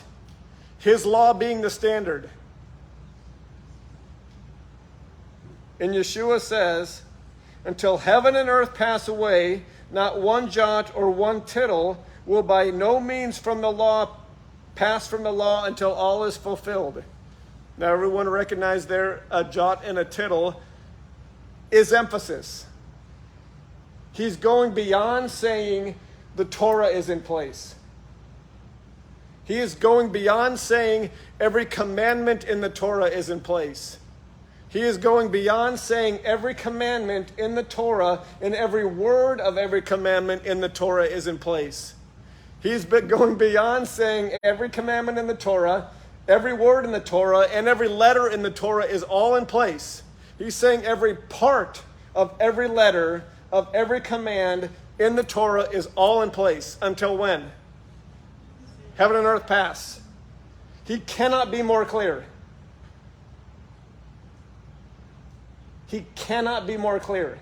His law being the standard. And Yeshua says, until heaven and earth pass away, not one jot or one tittle will by no means from the law pass from the law until all is fulfilled. Now everyone recognize there a jot and a tittle is emphasis. He's going beyond saying the Torah is in place. He is going beyond saying every commandment in the Torah is in place. He is going beyond saying every commandment in the Torah and every word of every commandment in the Torah is in place. He's been going beyond saying every commandment in the Torah Every word in the Torah and every letter in the Torah is all in place. He's saying every part of every letter, of every command in the Torah is all in place. Until when? Heaven and earth pass. He cannot be more clear. He cannot be more clear.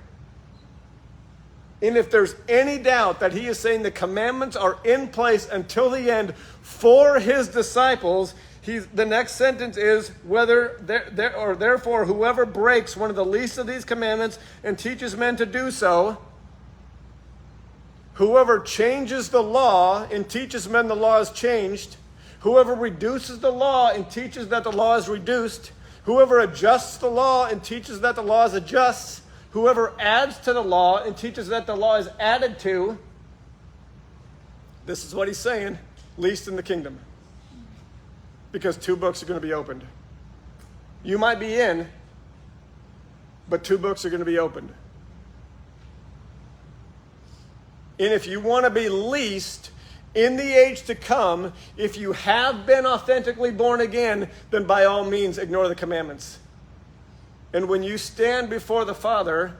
And if there's any doubt that he is saying the commandments are in place until the end for his disciples, the next sentence is, therefore whoever breaks one of the least of these commandments and teaches men to do so, whoever changes the law and teaches men the law is changed, whoever reduces the law and teaches that the law is reduced, whoever adjusts the law and teaches that the law is adjusts, whoever adds to the law and teaches that the law is added to, this is what he's saying, least in the kingdom. Because 2 books are going to be opened. You might be in, but 2 books are going to be opened. And if you want to be least in the age to come, if you have been authentically born again, then by all means ignore the commandments. And when you stand before the Father,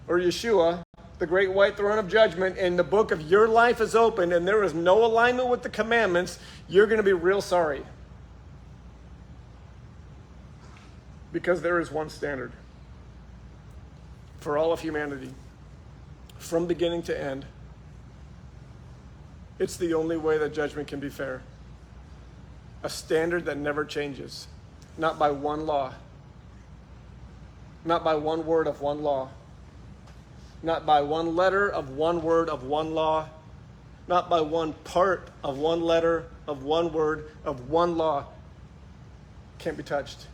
or Yeshua, the great white throne of judgment, and the book of your life is open and there is no alignment with the commandments, you're going to be real sorry. Because there is one standard for all of humanity, from beginning to end. It's the only way that judgment can be fair. A standard that never changes, not by one law, not by one word of one law, not by one letter of one word of one law, not by one part of one letter of one word of one law. Can't be touched.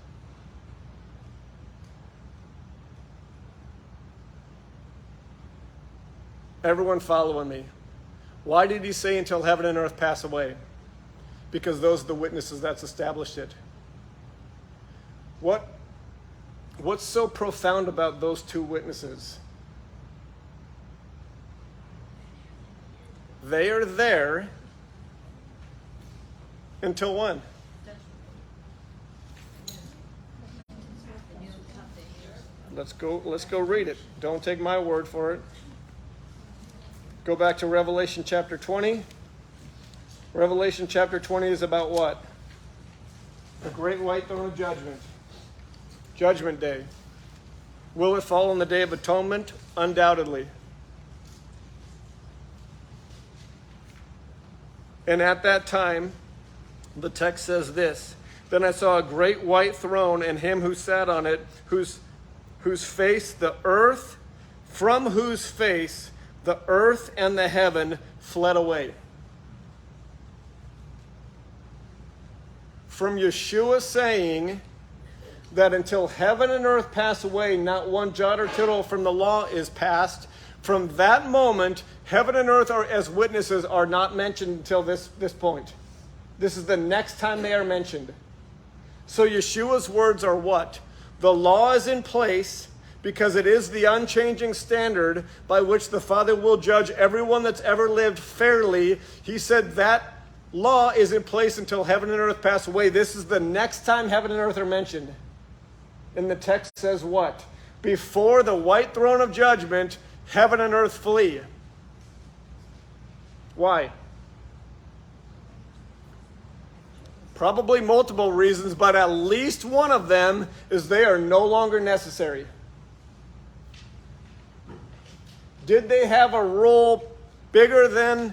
Everyone following me. Why did he say until heaven and earth pass away? Because those are the witnesses that's established it. What's so profound about those 2 witnesses? They are there until when? Let's go read it. Don't take my word for it. Go back to Revelation chapter 20. Revelation chapter 20 is about what? The great white throne of judgment. Judgment day. Will it fall on the Day of Atonement? Undoubtedly. And at that time, the text says this, then I saw a great white throne and him who sat on it, whose face the earth, from whose face the earth and the heaven fled away. From Yeshua saying that until heaven and earth pass away, not one jot or tittle from the law is passed. From that moment, heaven and earth are, as witnesses are not mentioned until this point. This is the next time they are mentioned. So Yeshua's words are what? The law is in place because it is the unchanging standard by which the Father will judge everyone that's ever lived fairly. He said that law is in place until heaven and earth pass away. This is the next time heaven and earth are mentioned. And the text says what? Before the white throne of judgment, heaven and earth flee. Why? Probably multiple reasons, but at least one of them is they are no longer necessary. Did they have a role bigger than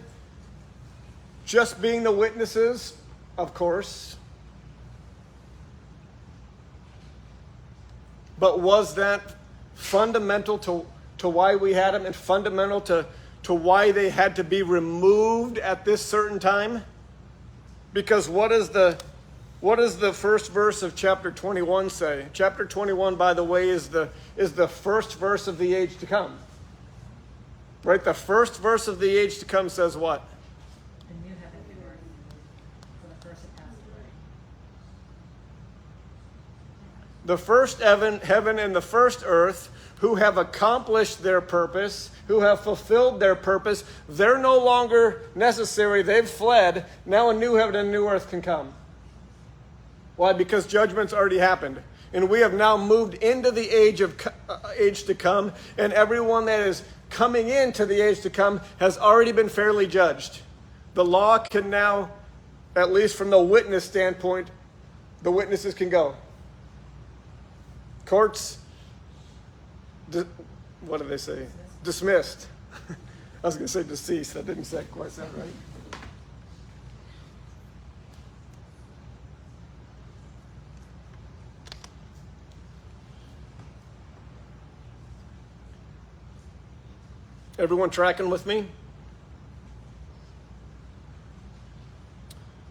just being the witnesses? Of course. But was that fundamental to why we had them and fundamental to why they had to be removed at this certain time? Because what does the first verse of chapter 21 say? Chapter 21, by the way, is the first verse of the age to come. Right? The first verse of the age to come says what? The new heaven and earth, for the first had passed away. The first heaven and the first earth, who have accomplished their purpose, who have fulfilled their purpose, they're no longer necessary. They've fled. Now a new heaven and a new earth can come. Why? Because judgment's already happened. And we have now moved into the age to come, and everyone that is coming into the age to come has already been fairly judged. The law can now, at least from the witness standpoint, the witnesses can go. Courts, what do they say? Dismissed. I was going to say deceased. That didn't quite sound right. Everyone tracking with me?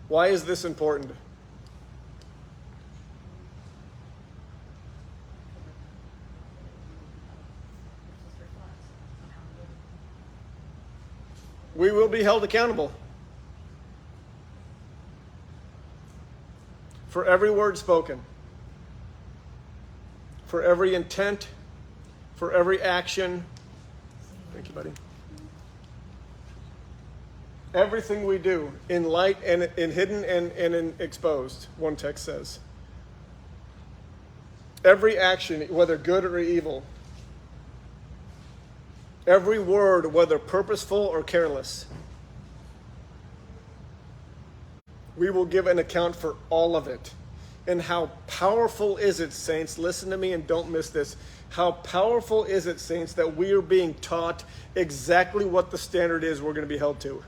Why is this important? We will be held accountable for every word spoken, for every intent, for every action. Thank you, buddy. Everything we do in light and in hidden and in exposed, one text says. Every action, whether good or evil. Every word, whether purposeful or careless. We will give an account for all of it. And how powerful is it, saints? Listen to me and don't miss this. How powerful is it, saints, that we are being taught exactly what the standard is we're going to be held to.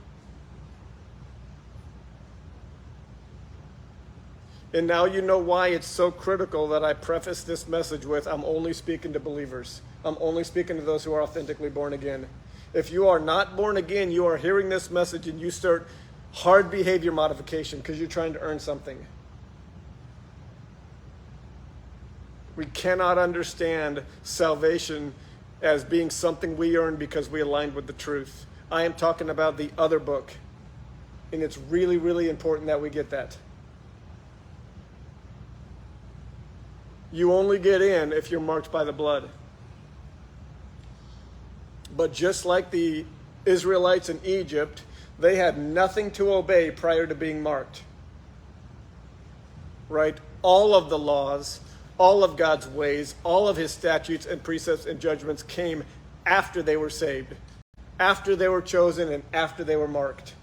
And now you know why it's so critical that I preface this message with, I'm only speaking to believers. I'm only speaking to those who are authentically born again. If you are not born again, you are hearing this message and you start hard behavior modification because you're trying to earn something. We cannot understand salvation as being something we earn because we aligned with the truth. I am talking about the other book. And it's really, really important that we get that. You only get in if you're marked by the blood. But just like the Israelites in Egypt, they had nothing to obey prior to being marked. Right? All of the laws, all of God's ways, all of his statutes and precepts and judgments came after they were saved, after they were chosen, and after they were marked.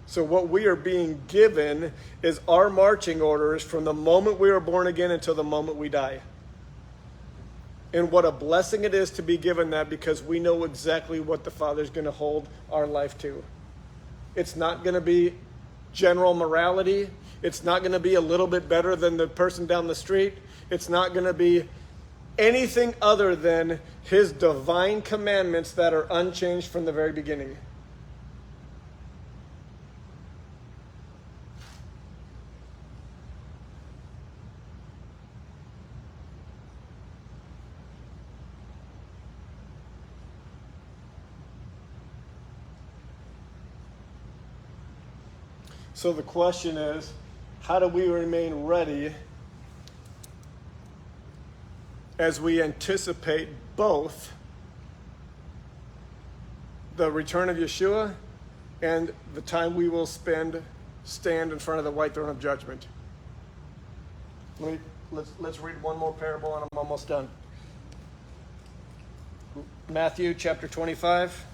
So what we are being given is our marching orders from the moment we are born again until the moment we die. And what a blessing it is to be given that, because we know exactly what the Father's going to hold our life to. It's not going to be general morality. It's not going to be a little bit better than the person down the street. It's not going to be anything other than his divine commandments that are unchanged from the very beginning. So the question is, how do we remain ready as we anticipate both the return of Yeshua and the time we will stand in front of the white throne of judgment? Let's read one more parable and I'm almost done. Matthew chapter 25.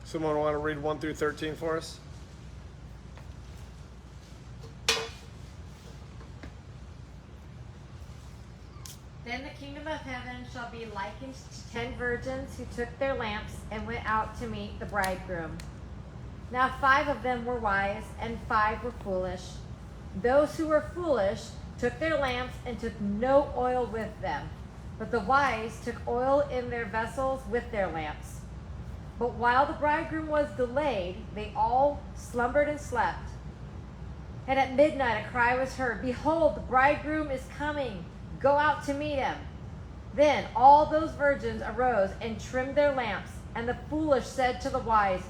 Someone want to read 1 through 13 for us? Then the kingdom of heaven shall be likened to 10 virgins who took their lamps and went out to meet the bridegroom. Now 5 of them were wise and 5 were foolish. Those who were foolish took their lamps and took no oil with them. But the wise took oil in their vessels with their lamps. But while the bridegroom was delayed, they all slumbered and slept. And at midnight a cry was heard, "Behold, the bridegroom is coming. Go out to meet him." Then all those virgins arose and trimmed their lamps. And the foolish said to the wise,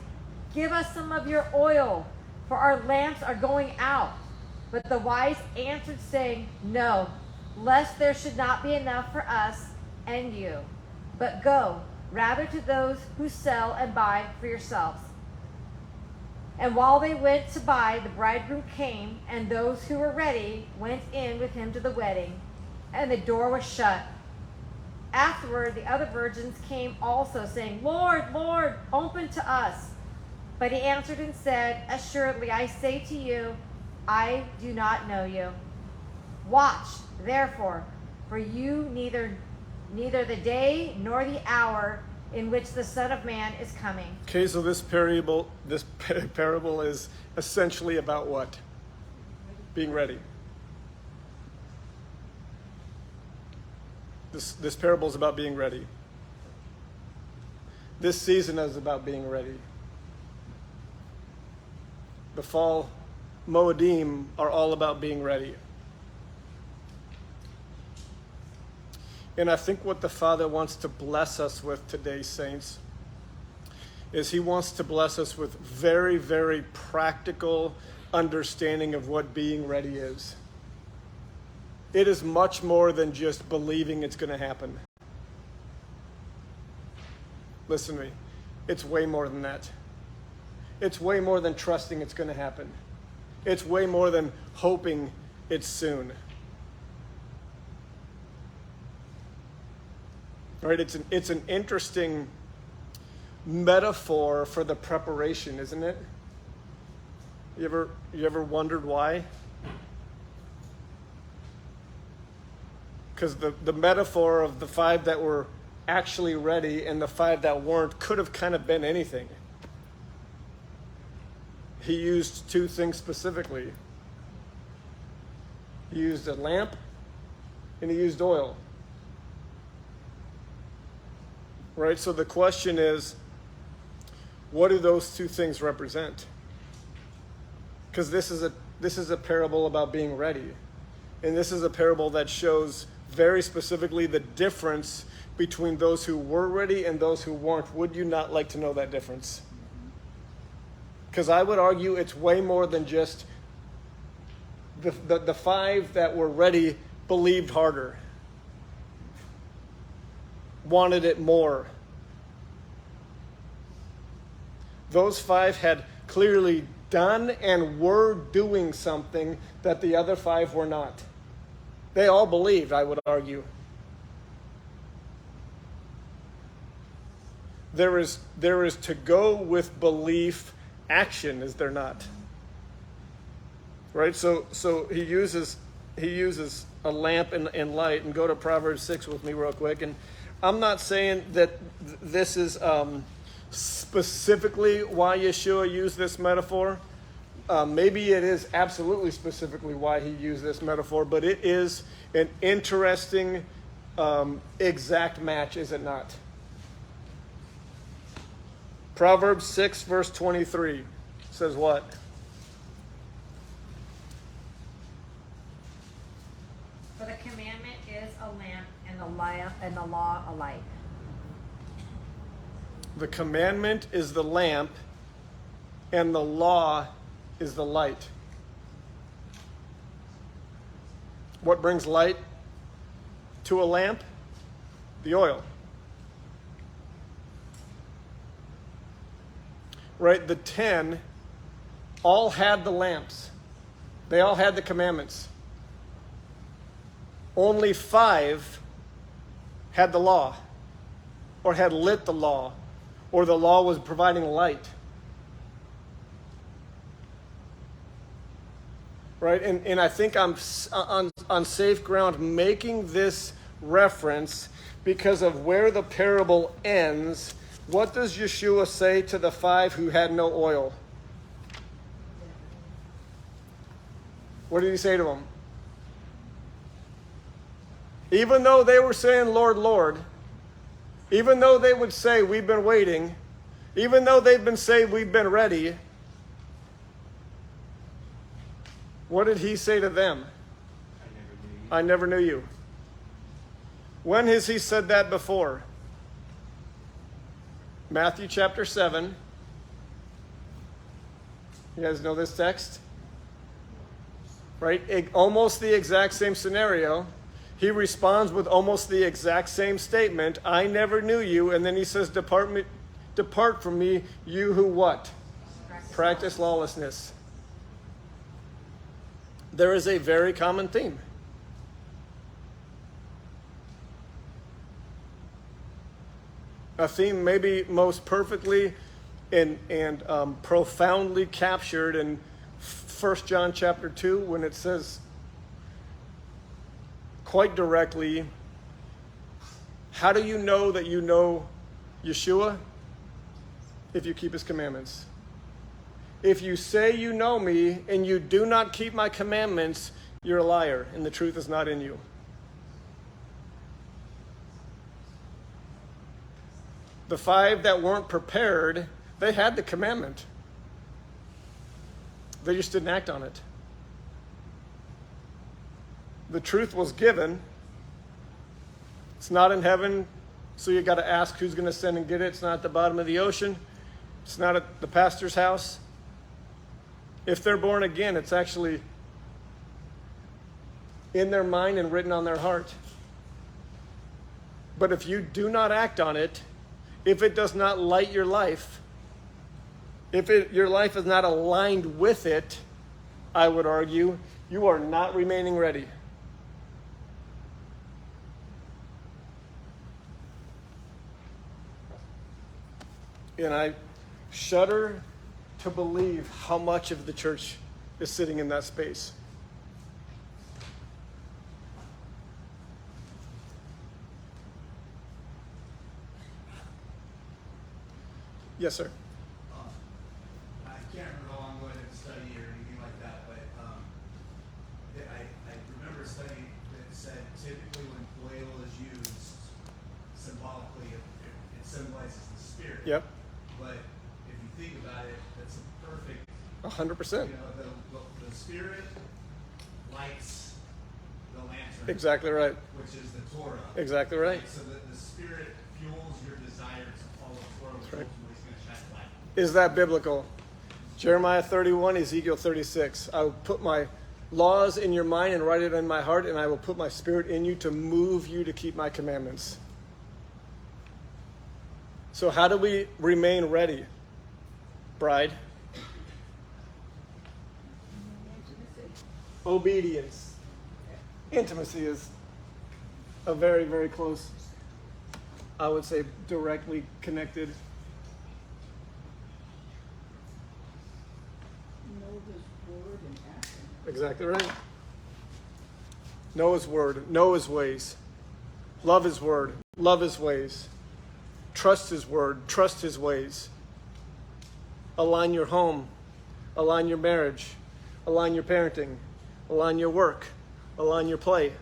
Give us some of your oil, for our lamps are going out. But the wise answered, saying, No, lest there should not be enough for us and you. But go rather to those who sell and buy for yourselves. And while they went to buy, the bridegroom came, and those who were ready went in with him to the wedding, and the door was shut. Afterward, the other virgins came also, saying, Lord, Lord, open to us. But he answered and said, Assuredly, I say to you, I do not know you. Watch, therefore, for you neither the day nor the hour in which the Son of Man is coming. Okay, so this parable is essentially about what? Being ready. This parable is about being ready. This season is about being ready. The fall Moedim are all about being ready. And I think what the Father wants to bless us with today, saints, is he wants to bless us with very, very practical understanding of what being ready is. It is much more than just believing it's going to happen. Listen to me. It's way more than that. It's way more than trusting it's going to happen. It's way more than hoping it's soon. Right? It's an interesting metaphor for the preparation, isn't it? You ever wondered why? Because the metaphor of the 5 that were actually ready and the 5 that weren't could have kind of been anything. He used 2 things specifically. He used a lamp and he used oil. Right? So the question is, what do those 2 things represent? Because this is a parable about being ready. And this is a parable that shows very specifically the difference between those who were ready and those who weren't. Would you not like to know that difference? Because I would argue it's way more than just the 5 that were ready believed harder, wanted it more. Those 5 had clearly done and were doing something that the other 5 were not. They all believed, I would argue. There is to go with belief action, is there not? Right? So he uses a lamp and light, and go to Proverbs 6 with me real quick. And I'm not saying that this is specifically why Yeshua used this metaphor. Maybe it is absolutely specifically why he used this metaphor, but it is an interesting exact match, is it not? Proverbs 6, verse 23 says what? For the commandment is a lamp, and the law a light. The commandment is the lamp, and the law is the light. What brings light to a lamp? The oil. Right? The 10 all had the lamps. They all had the commandments. Only 5 had the law, or had lit the law, or the law was providing light. Right? And I think I'm on safe ground making this reference because of where the parable ends. What does Yeshua say to the 5 who had no oil? What did he say to them? Even though they were saying, Lord, Lord, even though they would say, we've been waiting, even though they've been saying, we've been ready, what did he say to them? I never knew you. When has he said that before? Matthew chapter 7. You guys know this text? Right? Almost the exact same scenario. He responds with almost the exact same statement, I never knew you. And then he says, depart from me, you who what? Practice lawlessness. There is a very common theme. A theme maybe most perfectly and profoundly captured in 1 John chapter 2 when it says quite directly, how do you know that you know Yeshua? If you keep his commandments. If you say you know me and you do not keep my commandments, you're a liar and the truth is not in you. The 5 that weren't prepared, they had the commandment. They just didn't act on it. The truth was given. It's not in heaven, so you got to ask who's going to send and get it. It's not at the bottom of the ocean. It's not at the pastor's house. If they're born again, it's actually in their mind and written on their heart. But if you do not act on it, if it does not light your life, if your life is not aligned with it, I would argue, you are not remaining ready. And I shudder to believe how much of the church is sitting in that space. Yes, sir. I can't remember how long ago I did a study or anything like that, but I remember a study that said typically when oil is used symbolically, it symbolizes the spirit. Yep. But if you think about it, that's a perfect. 100%. You know, the spirit lights the lantern. Exactly right. Which is the Torah. Exactly right. So that the spirit fuels your desire to follow Torah, which right. ultimately is going to shine light. Is that biblical? Jeremiah 31, Ezekiel 36. I will put my laws in your mind and write it in my heart, and I will put my spirit in you to move you to keep my commandments. So how do we remain ready, bride? Obedience. Intimacy is a very, very close, I would say, directly connected. Know this word and act on it. Exactly right. Know his word, know his ways. Love his word, love his ways. Trust his word, trust his ways. Align your home, align your marriage, align your parenting, align your work, align your play.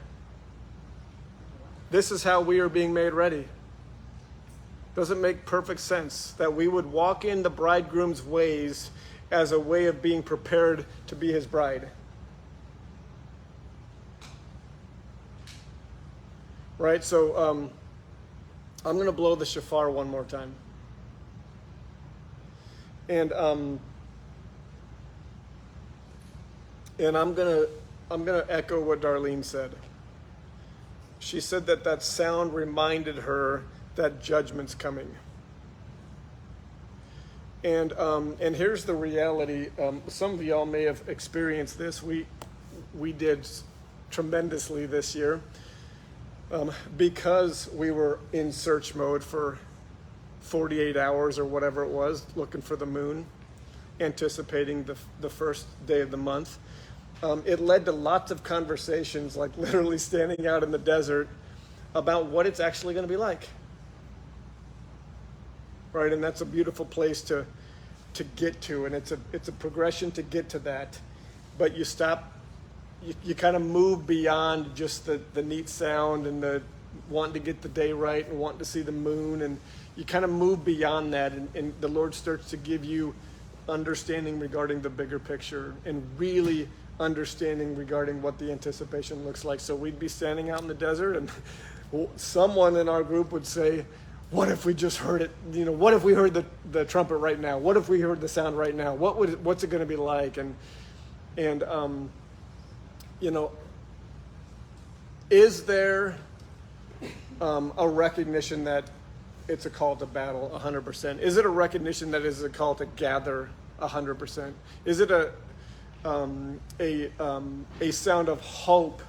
This is how we are being made ready. Does it make perfect sense that we would walk in the bridegroom's ways as a way of being prepared to be his bride? Right, so I'm going to blow the shofar one more time. And I'm going to echo what Darlene said. She said that sound reminded her that judgment's coming. And here's the reality. Some of y'all may have experienced this. We did tremendously this year. Because we were in search mode for 48 hours or whatever it was, looking for the moon, anticipating the first day of the month. It led to lots of conversations, like literally standing out in the desert, about what it's actually going to be like. Right, and that's a beautiful place to get to, and it's a progression to get to that. But you stop. You kind of move beyond just the neat sound and the wanting to get the day right and wanting to see the moon, and you kind of move beyond that, and the Lord starts to give you understanding regarding the bigger picture and really understanding regarding what the anticipation looks like. So we'd be standing out in the desert, and someone in our group would say, what if we just heard it? You know, what if we heard the trumpet right now? What if we heard the sound right now? What's it going to be like? And you know, is there a recognition that it's a call to battle 100%? Is it a recognition that it's a call to gather 100%? Is it a sound of hope,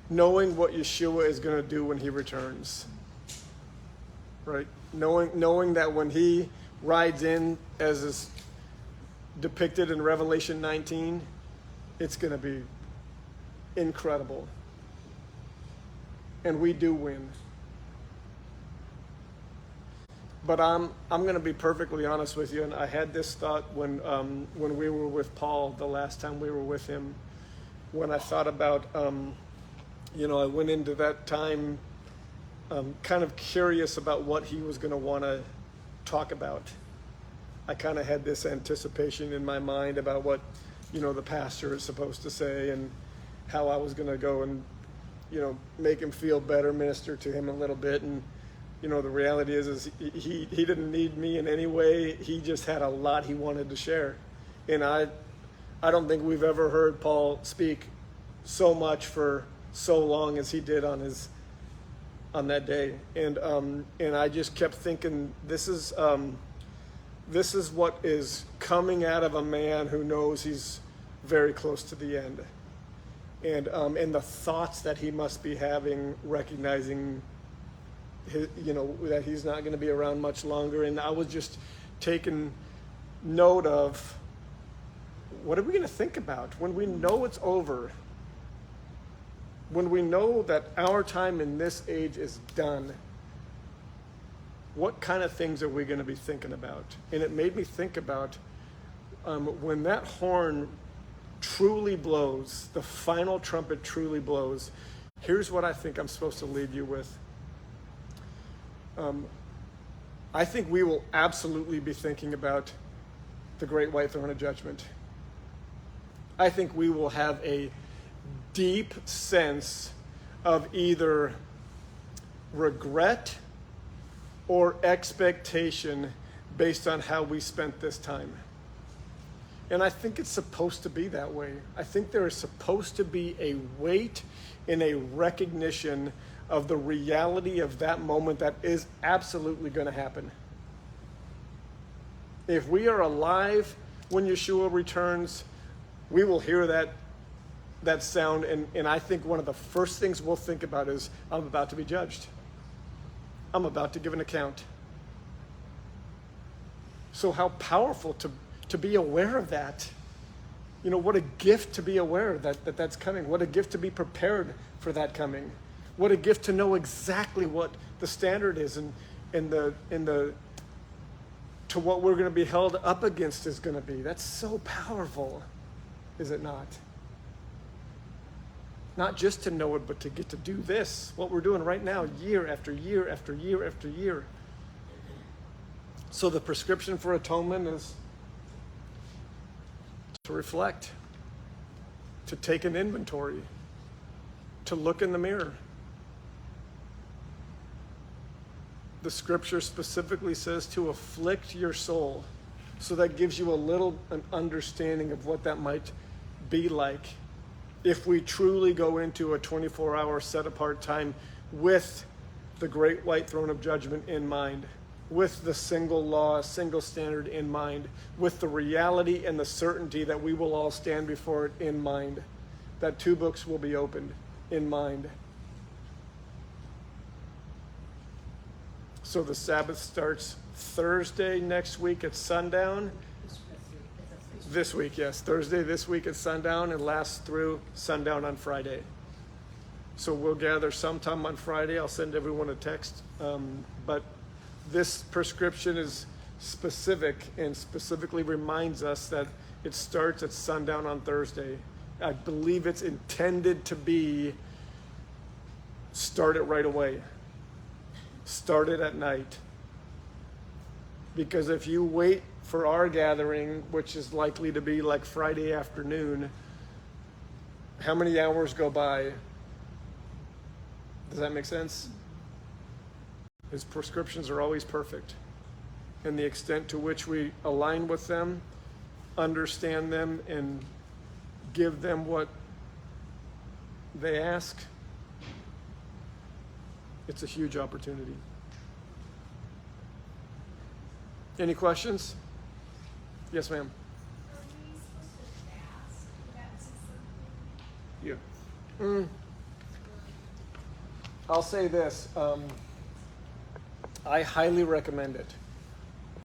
knowing what Yeshua is going to do when he returns? Right? Knowing that when he rides in, as is depicted in Revelation 19, it's going to be incredible. And we do win. But I'm going to be perfectly honest with you, and I had this thought when we were with Paul the last time we were with him. When I thought about, you know, I went into that time kind of curious about what he was going to want to talk about. I kind of had this anticipation in my mind about what, you know, the pastor is supposed to say, and how I was going to go and, you know, make him feel better, minister to him a little bit. And, you know, the reality is he didn't need me in any way. He just had a lot he wanted to share. And I don't think we've ever heard Paul speak so much for so long as he did on that day. And I just kept thinking, this is what is coming out of a man who knows he's very close to the end. And the thoughts that he must be having, recognizing you know, that he's not going to be around much longer. And I was just taking note of, what are we going to think about when we know it's over? When we know that our time in this age is done, what kind of things are we going to be thinking about? And it made me think about when that horn truly blows, the final trumpet truly blows, here's what I think I'm supposed to leave you with. I think we will absolutely be thinking about the great white throne of judgment. I think we will have a deep sense of either regret or expectation based on how we spent this time. And I think it's supposed to be that way. I think there is supposed to be a weight and a recognition of the reality of that moment that is absolutely going to happen. If we are alive when Yeshua returns, we will hear that sound, and I think one of the first things we'll think about is, I'm about to be judged. I'm about to give an account. So how powerful to be aware of that. You know, what a gift to be aware that's coming. What a gift to be prepared for that coming. What a gift to know exactly what the standard is and to what we're going to be held up against is going to be. That's so powerful, is it not? Not just to know it, but to get to do this, what we're doing right now, year after year after year after year. So the prescription for atonement is to reflect, to take an inventory, to look in the mirror. The scripture specifically says to afflict your soul. So that gives you an understanding of what that might be like if we truly go into a 24-hour set-apart time with the great white throne of judgment in mind, with the single law, single standard in mind, with the reality and the certainty that we will all stand before it in mind, that two books will be opened in mind. So the Sabbath starts Thursday next week at sundown. This week, yes. Thursday this week at sundown, and lasts through sundown on Friday. So we'll gather sometime on Friday. I'll send everyone a text. But this prescription is specific and specifically reminds us that it starts at sundown on Thursday. I believe it's intended to be start it right away. Start it at night. Because if you wait for our gathering, which is likely to be like Friday afternoon, how many hours go by? Does that make sense? His prescriptions are always perfect. And the extent to which we align with them, understand them, and give them what they ask, it's a huge opportunity. Any questions? Yes, ma'am. Yeah. I'll say this. I highly recommend it.